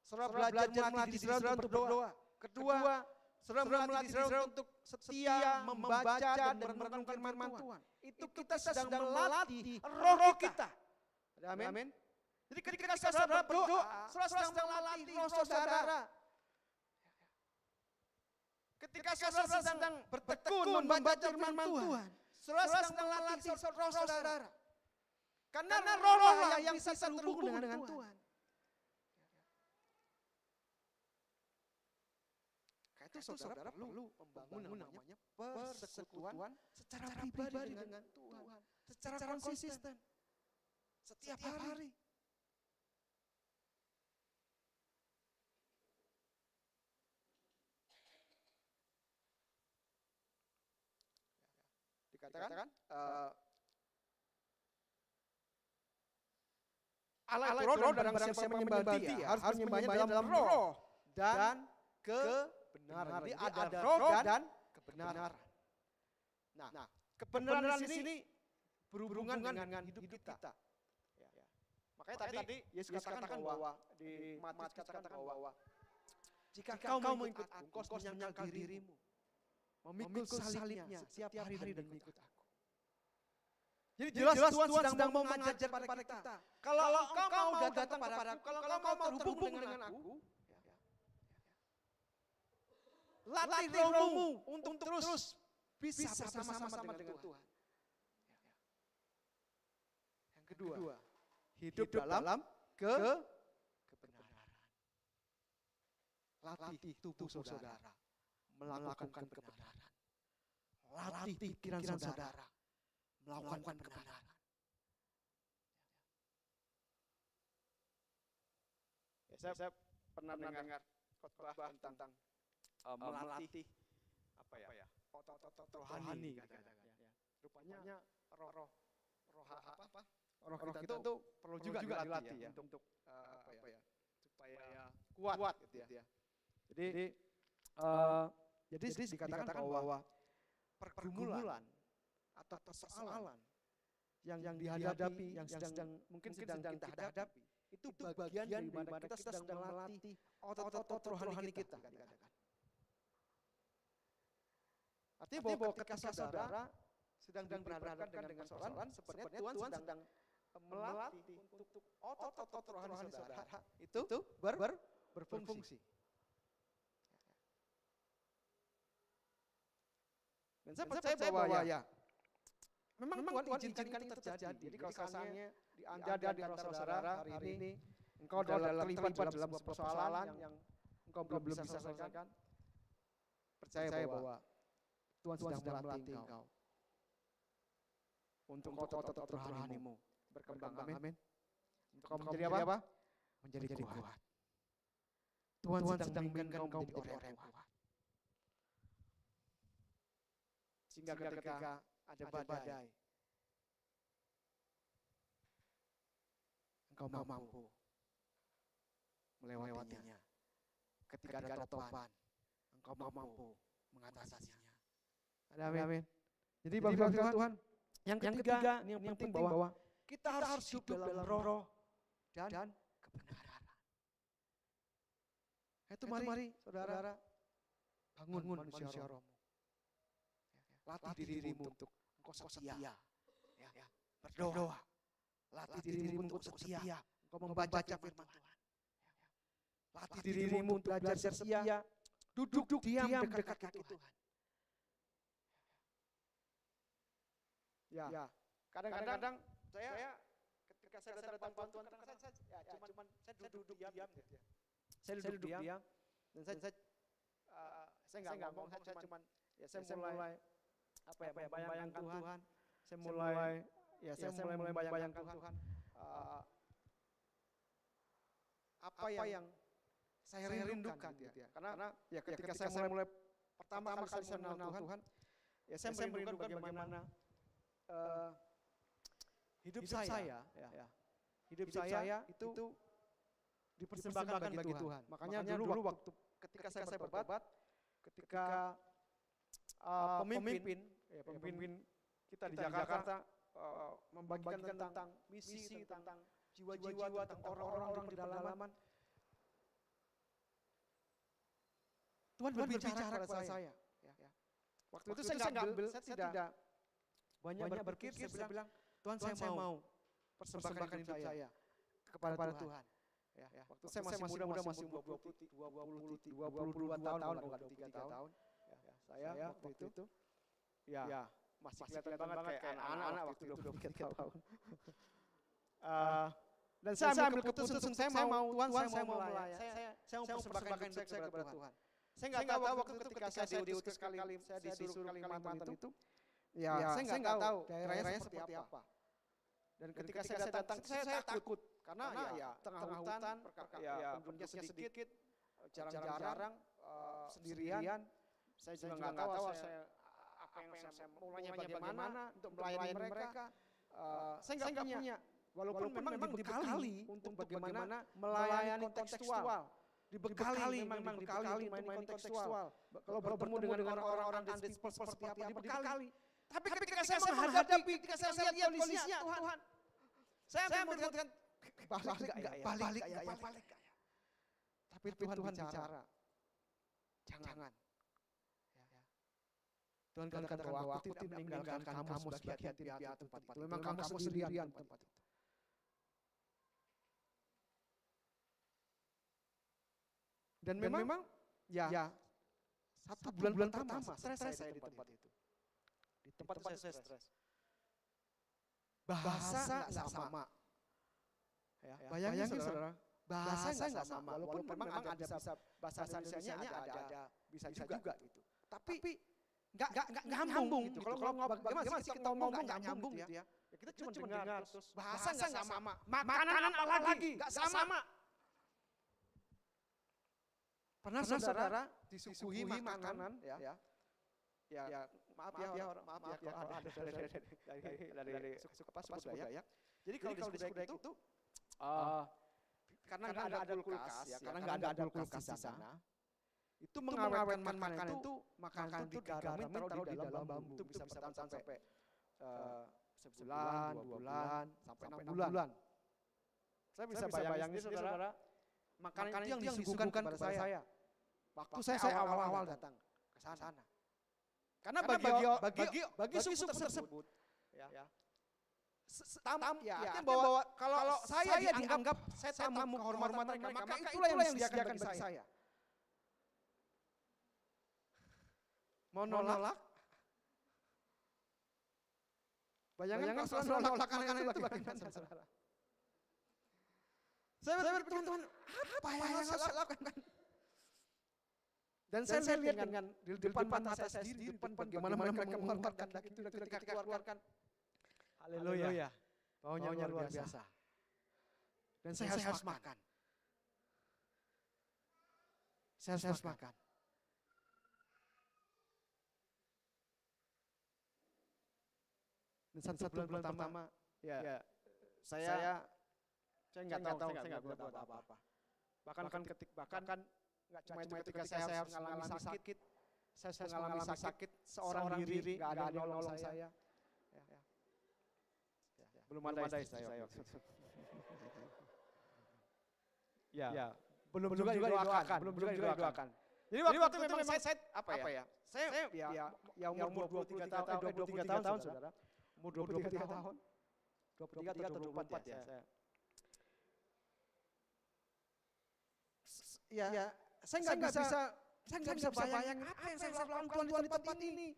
[SPEAKER 2] Saudara belajar melatih diri saudara untuk berdoa. Kedua, saudara melatih diri saudara untuk setia membaca dan merenungkan firman Tuhan. Itu kita sedang melatih roh kita. Amin. Jadi ketika saudara berdoa, saudara sedang melatih roh saudara. Ketika saudara sedang bertekun membaca firman Tuhan, saudara sedang melatih roh saudara. Karena roh yang bisa terhubung dengan Tuhan. Karena itu saudara perlu membangun namanya persekutuan secara pribadi dengan Tuhan, secara konsisten, setiap hari. Dikatakan Allah itu roh dan barang siapa menyembah Dia harus menyembahnya dalam roh dan kebenaran. Jadi ada roh dan kebenaran. Nah, kebenaran di sini berhubungan dengan hidup kita. Makanya tadi Yesus katakan bahwa di Matius katakan bahwa jika kau mengikutku, kau harus menyangkal dirimu, memikul salibnya setiap hari dan mengikut aku. Jadi jelas Tuhan sedang mau mengajar kepada kita. Kalau engkau mau datang kepadaku, kalau engkau mau terhubung dengan aku, latih rohmu untuk terus bisa bersama-sama dengan Tuhan. Yang kedua, hidup dalam kebenaran. Latih tubuh saudara melakukan kebenaran. Latih pikiran saudara melakukan kebenaran. Ya, saya pernah dengar khotbah tentang melatih otot rohani kadang-kadang. Rupanya roh kita itu perlu juga dilatih ya untuk supaya kuat gitu ya. Jadi dikatakan bahwa pergumulan atau persoalan yang dihadapi, yang mungkin sedang kita hadapi, itu bagian dari mana kita sedang melatih otot rohani kita. Artinya bahwa ketika saudara sedang diperhadapkan dengan persoalan, sebenarnya Tuhan sedang melatih untuk otot rohani saudara itu berfungsi. Dan saya percaya bahwa ya, memang Tuhan izinkan itu terjadi. Jadi kalau misalnya ada di antara saudara hari ini, engkau terlibat dalam sebuah persoalan yang engkau belum bisa selesaikan, percaya bahwa Tuhan sedang melatih engkau untuk otot rohanimu berkembang. Amin. Untuk kamu menjadi apa? Menjadi kuat. Tuhan sedang menginginkan engkau menjadi orang yang kuat. Sehingga ketika ada badai, engkau mampu melewatinya. Ketika ada topan, engkau mampu mengatasinya. Amin. Jadi bagi Tuhan, yang ketiga, yang penting bahwa kita harus hidup dalam roh dan kebenaran. Itu mari saudara, bangun manusia rohmu. Latih dirimu untuk engkau setia, berdoa. Latih dirimu untuk setia, engkau membaca firman Tuhan. Latih dirimu untuk belajar setia, duduk diam dekat kaki Tuhan. Ya, kadang-kadang saya ketika saya datang bantuan Tuhan, kadang saya duduk diam gitu ya. Saya duduk diam dan saya nggak ngomong, saya mulai membayangkan Tuhan. Saya mulai membayangkan Tuhan. Apa yang saya rindukan gitu ya. Karena ya ketika saya mulai pertama kali saya mengenal Tuhan, ya saya merindukan bagaimana hidup saya itu dipersembahkan bagi Tuhan. Makanya dulu waktu ketika saya bertobat, ketika pemimpin kita di Jakarta membagikan tentang misi, tentang jiwa-jiwa, tentang orang-orang di pedalaman, Tuhan berbicara kepada saya. Waktu itu saya tidak banyak berpikir, saya bilang, Tuhan saya mau persembahkan hidup saya kepada Tuhan. Waktu saya masih muda, masih umur 22 tahun, bukan 23 tahun. Saya waktu itu masih kelihatan banget kayak anak-anak waktu 23 tahun. Dan saya ambil keputusan, saya mau melayani. Saya mau persembahkan hidup saya kepada Tuhan. Saya nggak tahu waktu ketika saya diutus saya disuruh Kalimantan itu, saya nggak tahu daerahnya seperti apa. Dan ketika saya datang, saya takut karena ya tengah hutan, penduduknya sedikit, jarang-jarang, sendirian. Saya juga nggak tahu apa yang saya mulainya bagaimana untuk melayani mereka. Saya nggak punya, walaupun memang dibekali untuk bagaimana melayani kontekstual. Dibekali main kontekstual. Kalau bertemu dengan orang-orang undiscipled seperti apa, dibekali. Tapi ketika saya menghadapi, ketika saya lihat kondisinya, Tuhan, saya mengatakan balik ya. Tapi Tuhan bicara, jangan. Tuhan katakan bahwa aku tidak meninggalkan kamu sebagai piatu tempat itu. Memang kamu sendirian tempat itu. Dan memang ya 1 bulan pertama stres saya di tempat itu. Di tempat saya stres. Bahasa nggak sama. Ya, bayangin saudara, bahasa nggak sama. Walaupun memang ada bahasa Indonesianya ada bisa juga gitu. Tapi nggak nyambung gitu. Kalau gimana sih kita ngomong nggak nyambung gitu ya? Kita cuma dengar terus bahasa nggak sama. Makanan apa lagi nggak sama. Pernah saudara disuguhi makanan ya maaf ya kalau ada dari suku budaya. Jadi kalau di suku budaya itu karena nggak ada kulkas ya, karena nggak ada kulkas di sana, itu mengawetkan makanan itu digaramin taruh di dalam bambu. Itu bisa bertahan sampai sebulan, 2 bulan, sampai 6 bulan. Saya bisa bayangin saudara, makanan itu yang disuguhkan kepada saya. Waktu saya awal-awal datang ke sana. Karena bagi suku tersebut ya artinya bahwa kalau saya dianggap saya tamu kehormatan mereka, maka itulah yang disediakan bagi saya. Mau nolak? Bayangkan kalau nolak makanan itu bagaimana saudara? Saya berpikir, Tuhan, apa yang harus saya lakukan? Dan saya lihat dengan di depan mata saya sendiri, di depan bagaimana mereka mengeluarkan daging itu, ketika keluarkan, haleluya, baunya luar biasa. Dan saya harus makan. Saya harus makan. Dan 1 bulan pertama, ya saya nggak tahu, saya nggak buat apa-apa. Bahkan nggak cuma itu ketika saya harus mengalami sakit, saya mengalami sakit seorang diri, nggak ada yang nolong saya. Belum ada istri saya waktu itu. Ya, belum juga didoakan. Jadi waktu itu memang saya apa ya? Saya umur 23 tahun saudara. Umur 23 tahun. 23 atau 24 ya. Ya, saya nggak bisa bayangin apa yang saya lakukan di tempat ini.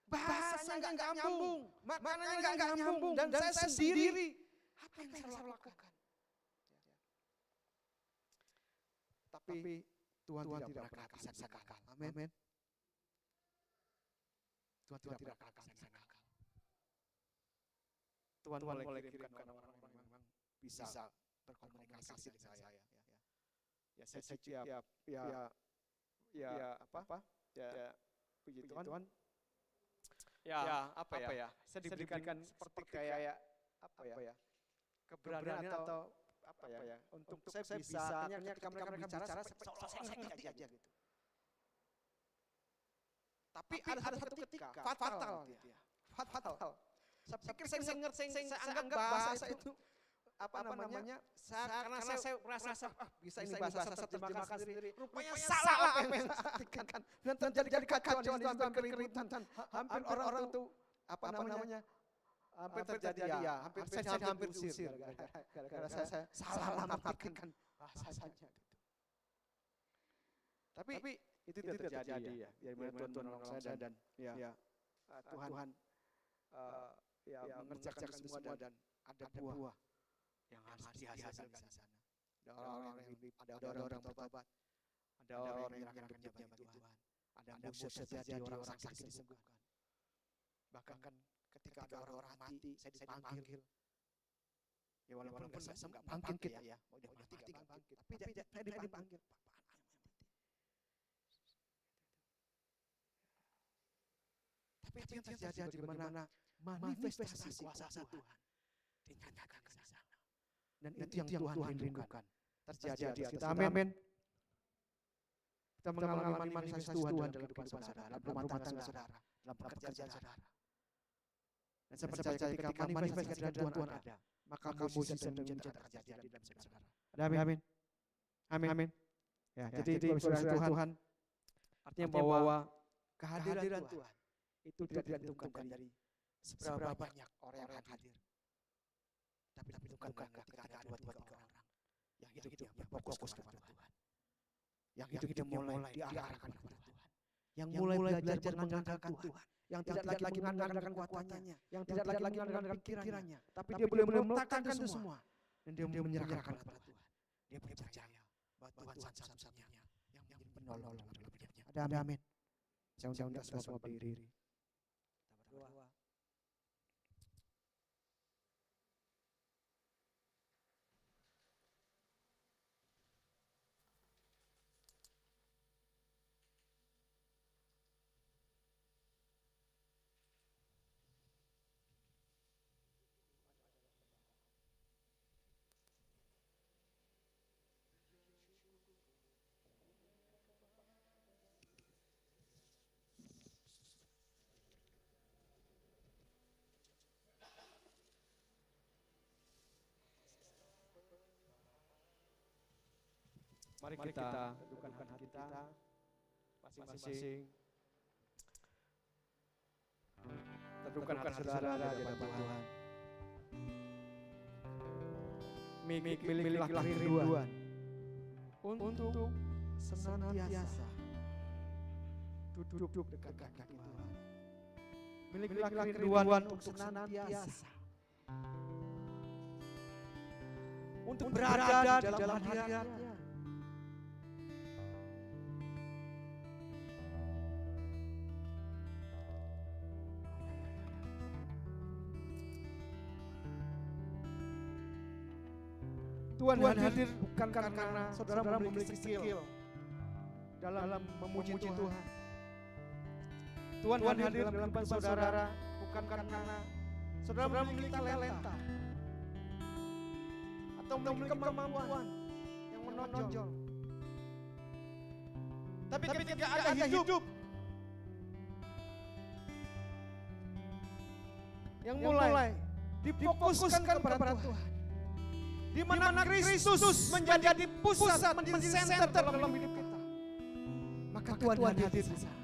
[SPEAKER 2] Bahasanya nggak nyambung, makanannya nggak nyambung, dan saya sendiri. Apa yang saya lakukan? Tapi Tuhan tidak pernah bisa gagal. Amin. Tuhan tidak pernah gagal. Tuhan boleh kirimkan orang-orang yang memang bisa berkomunikasi dengan saya. Ya saya siap, puji Tuhan. Saya diberikan seperti kayak keberanian atau untuk saya bisa ketika mereka bicara seolah-olah saya ngerti aja gitu. Tapi ada satu ketika fatal gitu ya. Fatal. Saya pikir saya anggap bahasa itu karena saya merasa bisa ini bahasa saya terjemahkan sendiri. Rupanya salah apa yang saya artikan. Dan terjadi kekacauan, hampir keributan. Hampir orang-orang itu hampir terjadi ya. Saya hampir diusir. Gara-gara saya salah mengartikan bahasanya gitu. Tapi itu tidak terjadi ya. Biar Tuhan menolong saya dan Tuhan mengerjakan semua dan ada buah yang harus dihasilkan di sana. Ada orang-orang yang ada orang bertobat, ada orang yang menyerahkan hidupnya bagi Tuhan, ada mujizat terjadi, orang sakit disembuhkan. Bahkan ketika ada orang mati, saya dipanggil. Ya walaupun nggak bangkit ya, udah mati nggak bangkit, tapi saya dipanggil. Tapi itu yang terjadi bagaimana manifestasi kuasa Tuhan dinyatakan ke sana. Dan itu yang Tuhan rindukan terjadi di atas kita. Amin. Kita mengalami manifestasi Tuhan dalam kehidupan saudara, dalam rumah tangga saudara, dalam pekerjaan saudara. Dan saya percaya ketika manifestasi dari Tuhan ada, maka mujizat dan mujizat terjadi di dalam saudara. Amin. Ya, jadi saudara Tuhan artinya bahwa kehadiran Tuhan Itu tidak ditentukan dari seberapa banyak orang yang hadir, tapi ditentukan ketika ada 2-3 orang yang hidup berfokus kepada Tuhan, yang hidup mulai diarahkan kepada Tuhan, yang mulai belajar mengandalkan Tuhan, yang tidak lagi mengandalkan kekuatannya, yang tidak lagi mengandalkan pikirannya, tapi dia boleh meletakkan itu semua dan dia menyerahkan kepada Tuhan. Dia percaya bahwa Tuhan satu-satunya yang menolong dalam hidupnya. Ada amin. Saya undang semua berdiri. Kita berdoa. Mari kita teduhkan hati kita masing-masing. Teduhkan hati saudara di hadapan Tuhan. Milikilah kerinduan untuk senantiasa duduk dekat kaki Tuhan. Milikilah kerinduan untuk senantiasa untuk berada di dalam hadirat-Nya. Tuhan hadir bukan karena saudara memiliki skill dalam memuji Tuhan. Tuhan hadir dalam kehidupan saudara bukan karena saudara memiliki talenta atau memiliki kemampuan yang menonjol. Tapi ketika ada hidup yang mulai difokuskan kepada Tuhan, di mana Kristus menjadi pusat, menjadi center dalam hidup kita, maka Tuhan hadir di sana.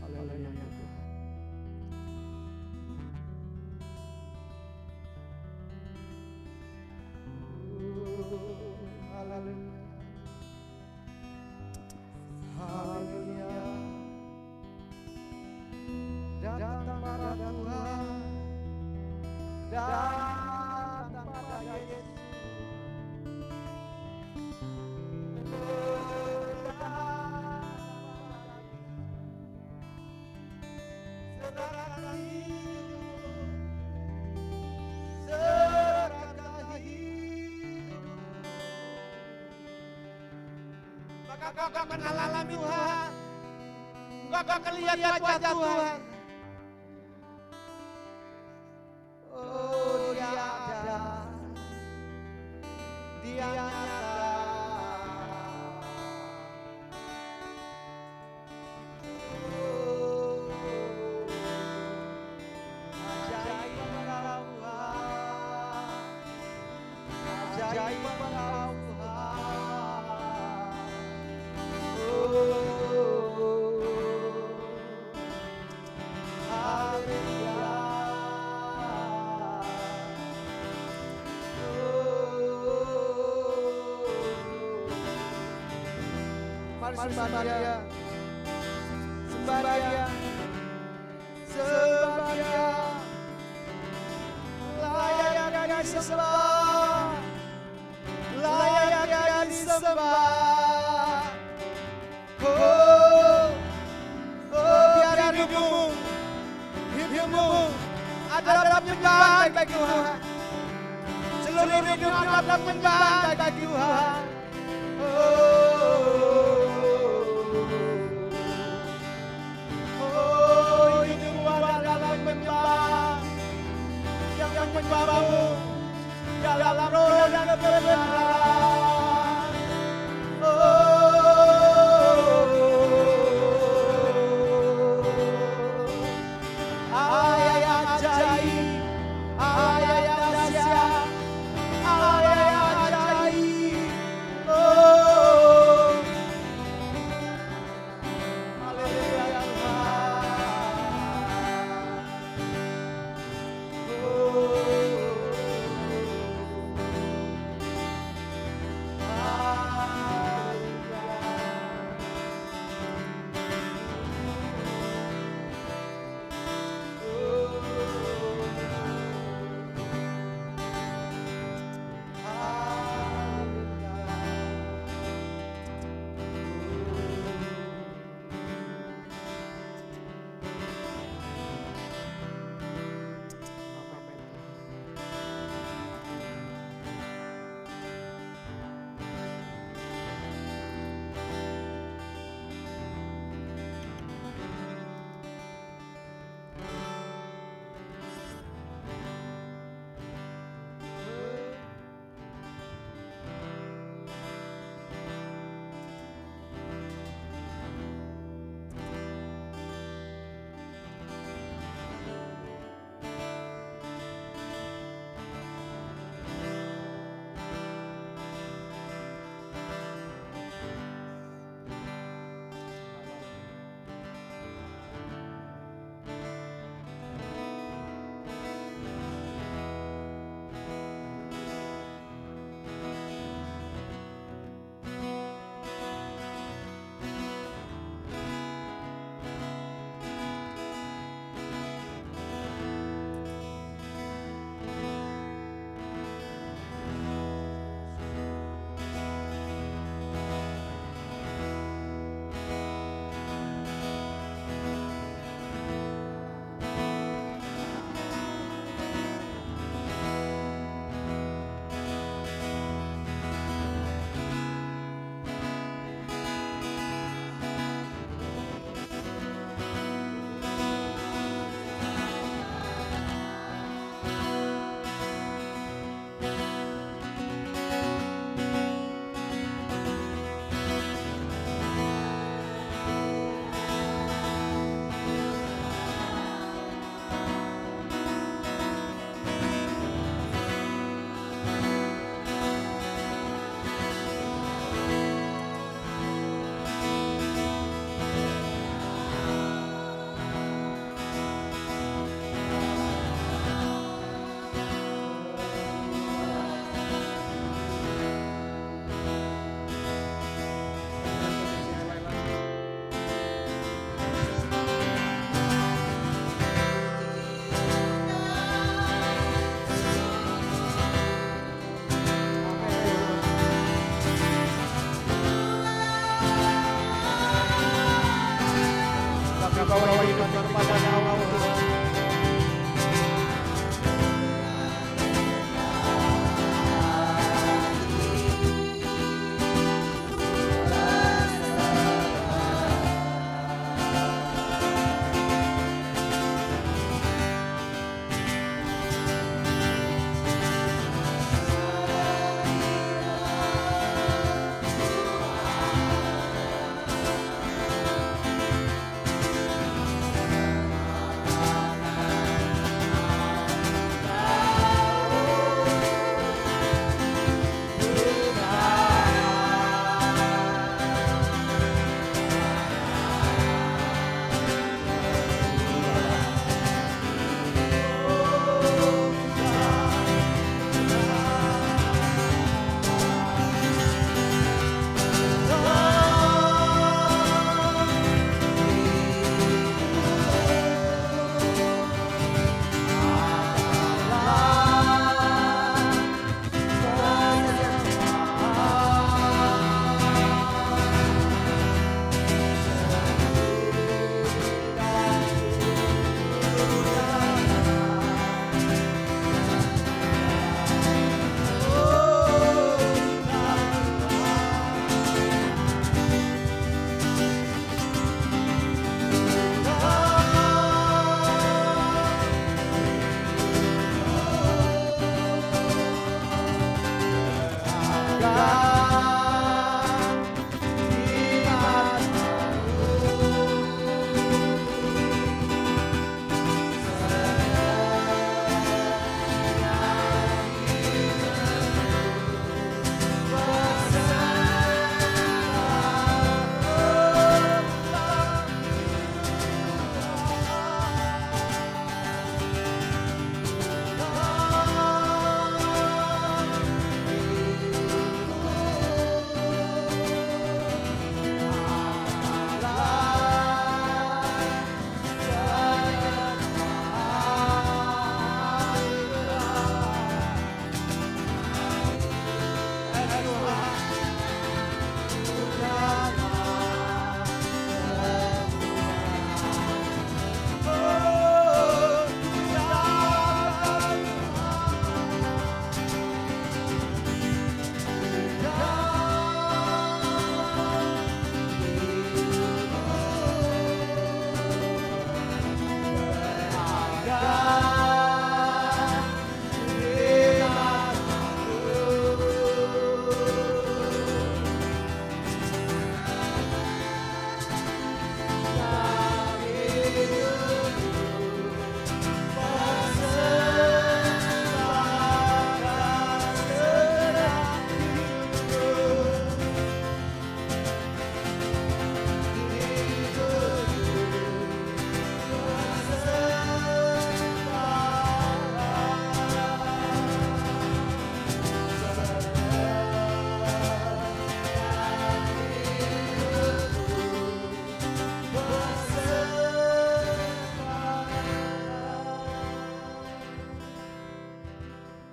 [SPEAKER 2] Haleluya ya Tuhan. Haleluya. Haleluya. Datang pada Tuhan, datang pada Yesus. Serahkan hidup, serahkan hidup, maka kau akan alami Tuhan, kau akan lihat wajah Tuhan. Dia nyata, ajaib Engkau Tuhan, ajaib Engkau Tuhan. Haleluya. Mari sembah Dia, sembah Dia, sembah Dia, layak disembah, layak disembah. Oh, biar hidupmu adalah penyembahan bagi Tuhan. Seluruh hidupmu adalah penyembahan bagi Tuhan. Hidupmu adalah penyembah yang menyembahmu dalam roh dan kebenaran. Ayat ajaib, ayat dahsyat, ayat ajaib. kepada Engkau Tuhan.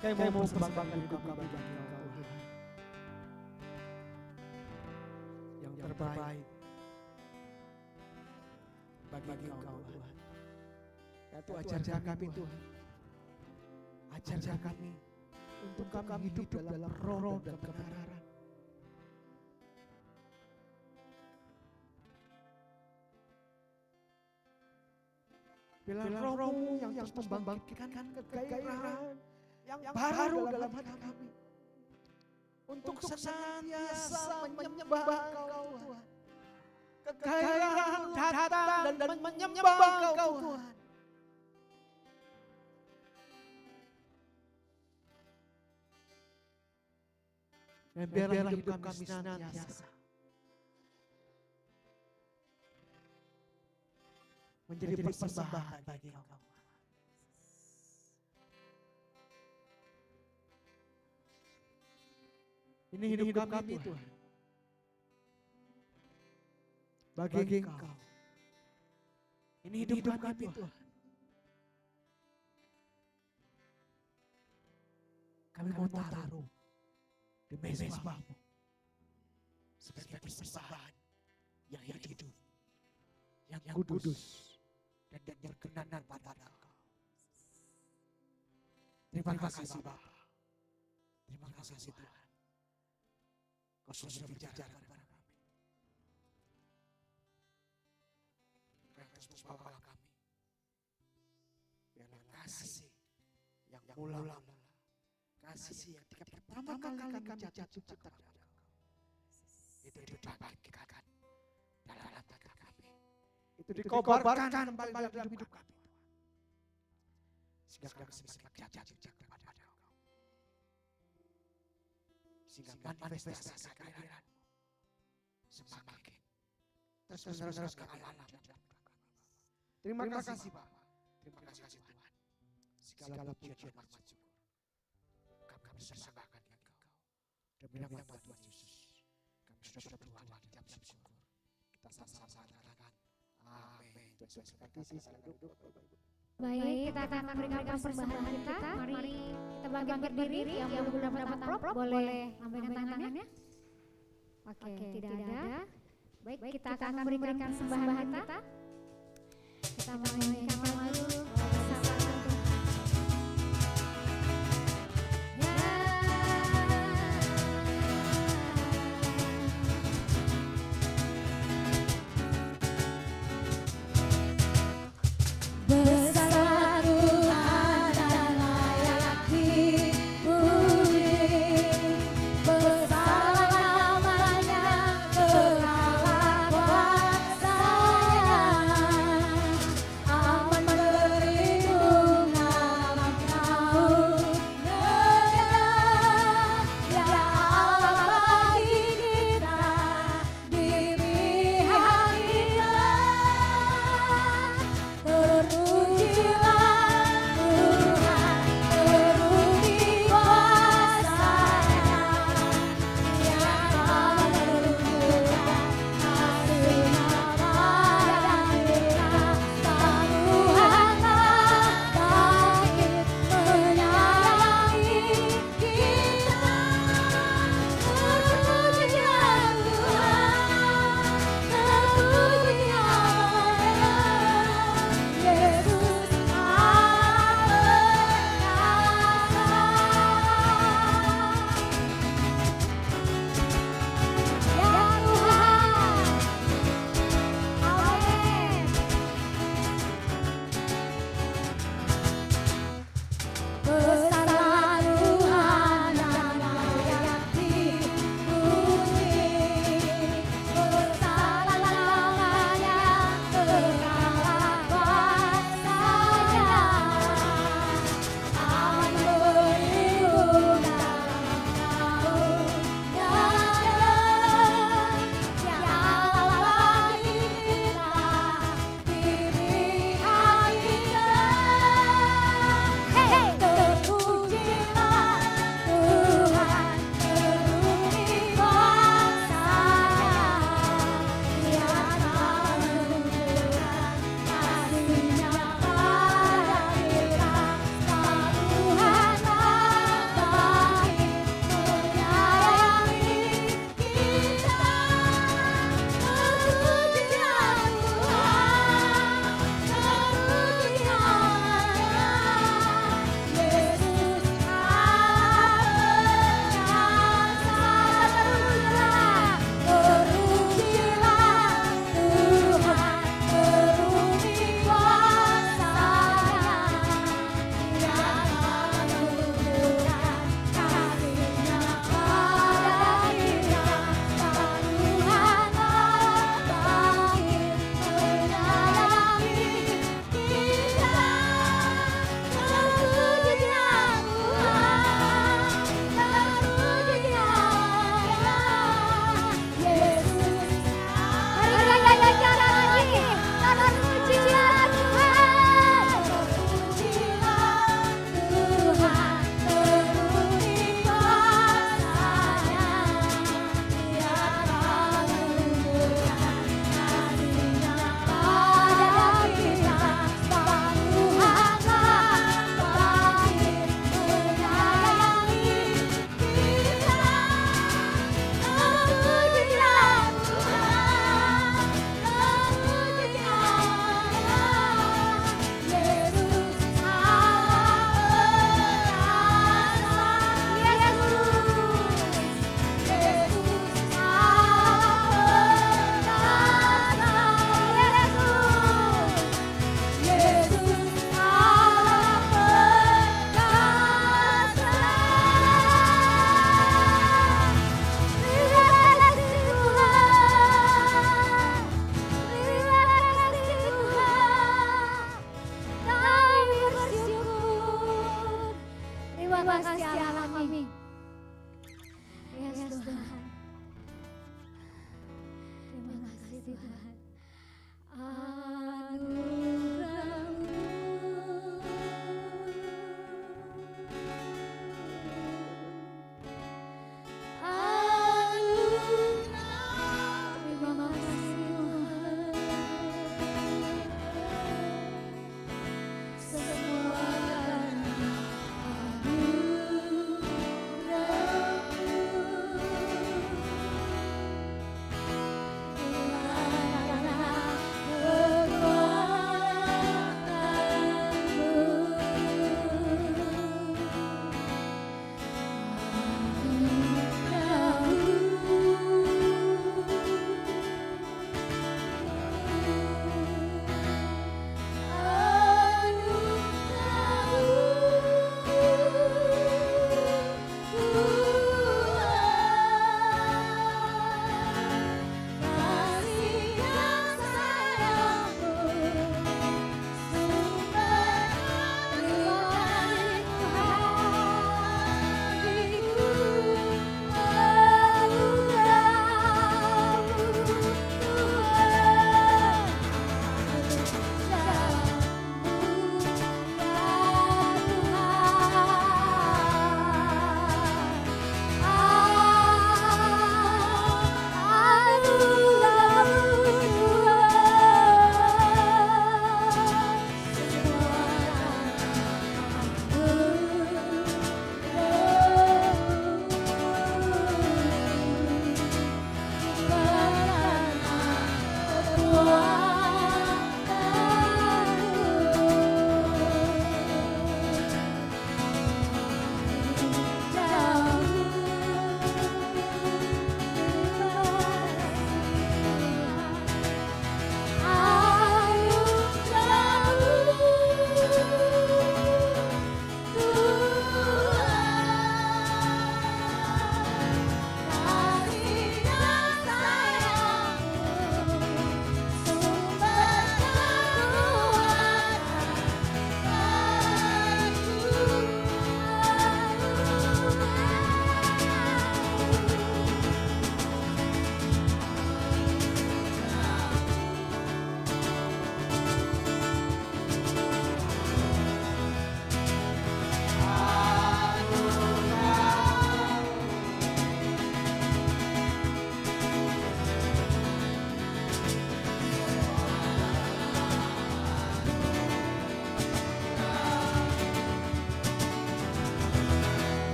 [SPEAKER 2] Kami mau persembahkan hidup kami bagi Engkau Tuhan. Yang terbaik bagi Engkau Tuhan. Yaitu ajar kami Tuhan. Ajar kami untuk kami hidup dalam roh dan kebenaran. Bila roh-Mu yang terus membangkitkan kegairahan yang baru dalam hati kami untuk senantiasa menyembah Engkau Tuhan. Kegairahan datang dan menyembah Engkau Tuhan. Dan biarlah hidup kami senantiasa menjadi persembahan bagi Engkau. Ini hidup kami Tuhan. Bagi Engkau. Ini hidup kami Tuhan. Kami mau taruh di mezbah-Mu sebagai persembahan yang hidup, yang kudus,
[SPEAKER 3] dan berkenan pada Engkau. Terima kasih Bapa. Terima kasih Tuhan. Kau sudah berbicara kepada kami. Terus Bapa kami. Biarlah kasih yang mula-mula, kasih yang pertama kali kami jatuh kepada Engkau, itu dibagikan dalam hati kami. Itu dikobarkan kembali dalam hidup kami. Sehingga kami semakin jatuh kepada Engkau. Sehingga manifestasi kehadiran-Mu semakin terus ke alam. Terima kasih Pak. Terima kasih Tuhan. Segala pujian dan syukur kami persembahkan di Engkau. Demi nama Tuhan Yesus, kami sudah berdoa dan ucap syukur. Kita sama-sama katakan amin. Tuhan Yesus berkati.
[SPEAKER 1] Baik, kita akan memberikan persembahan kita. Mari kita bangkit berdiri. Yang belum dapat amplop boleh lambaikan tangannya. Oke, tidak ada. Baik, kita akan memberikan persembahan kita. Kita mainkan lagu bersama Tuhan.
[SPEAKER 4] Aman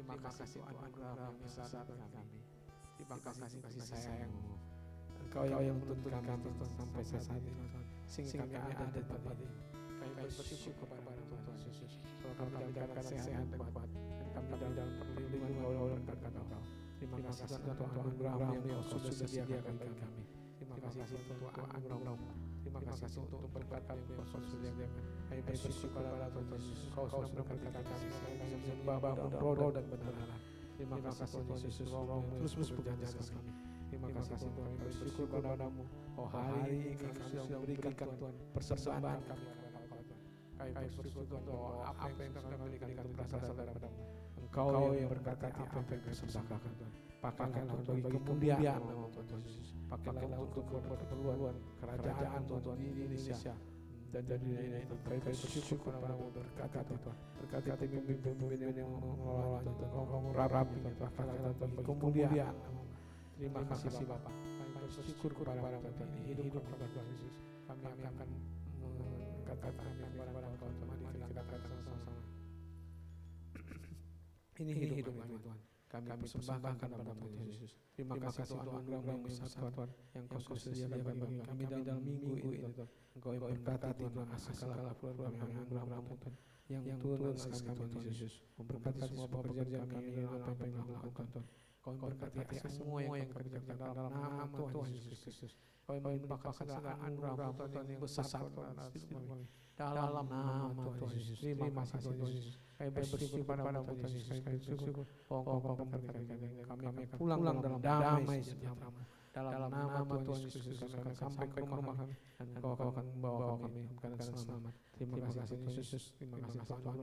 [SPEAKER 3] Terima kasih Tuhan anugerah yang besar bagi kami. Terima kasih kasih sayang-Mu. Engkau yang menuntun kami Tuhan sampai saat ini Tuhan. Sehingga kami ada di tempat ini. Kami bersyukur kepada Tuhan Yesus. Kalau kami dalam kesehat dan kuat, dan kami dalam perlindungan oleh berkat Engkau. Terima kasih Tuhan anugerah-Mu yang Kau sudah sediakan bagi kami. Terima kasih Tuhan anugerah-Mu. Terima kasih untuk berkat yang Kau sudah sediakan. Kami bersyukur kepada Tuhan Yesus. Kau sudah memberkati kami. Kami menyembah dan roh dan benar. Terima kasih Tuhan Yesus. Terus bekerja atas kami. Terima kasih Tuhan, kami bersyukur kepada-Mu. Oh hari ini kami sudah memberikan Tuhan persembahan kami kepada Engkau Tuhan. Kami bersyukur Tuhan bahwa apa yang sudah kami berikan itu berasal daripada-Mu. Engkau yang berkati apa yang kami persembahkan Tuhan. Pakailah Tuhan bagi kemuliaan nama Tuhan Yesus. Pakailah untuk keperluan kerajaan Tuhan di Indonesia. Dan jadi ini kami bersyukur kepada-Mu, berkati Tuhan. Berkati pemimpin-pemimpin yang mengelolanya Tuhan. Engkau rapi Tuhan. Pakailah Tuhan bagi kemuliaan. Terima kasih Bapak. Kami bersyukur kepada Tuhan ini hidup kepada Tuhan Yesus. Kami akan mengangkat kami kepada Engkau Tuhan. Mari kita katakan sama-sama. Ini hidup kami Tuhan. Kami persembahkan kepada Tuhan Yesus. Terima kasih Tuhan anugerah yang besar Tuhan yang Kau sudah sediakan bagi kami dalam minggu ini Tuhan. Engkau yang berkati Tuhan segala keperluan kami anugerah-Mu Tuhan yang turun atas kami Tuhan Yesus. Memberkati semua pekerjaan kami dalam apa yang Kau lakukan Tuhan. Kau berkati semua yang kerjakan dalam nama Tuhan Yesus Kristus. Kau melimpahkan segala anugerah Tuhan yang besar Tuhan dalam nama Tuhan Yesus. Terima kasih Tuhan Yesus. Kami bersyukur kepada Tuhan Yesus. Kami bersyukur Kau memberkati kami akan pulang dalam damai sejahtera. Dalam nama Tuhan Yesus kami akan sampai ke rumah kami dan Kau akan membawa kami dalam keadaan selamat. Terima kasih Tuhan Yesus. Terima kasih Tuhan.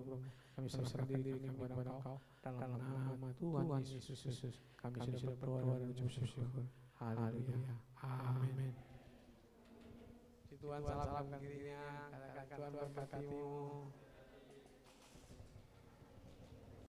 [SPEAKER 3] Kami serahkan diri kami kepada Engkau dalam nama Tuhan Yesus Kristus. Kami sudah berdoa dan bersyukur. Haleluya. Amin. Tuhan salamkan dirinya. Katakan Tuhan berkati-Mu.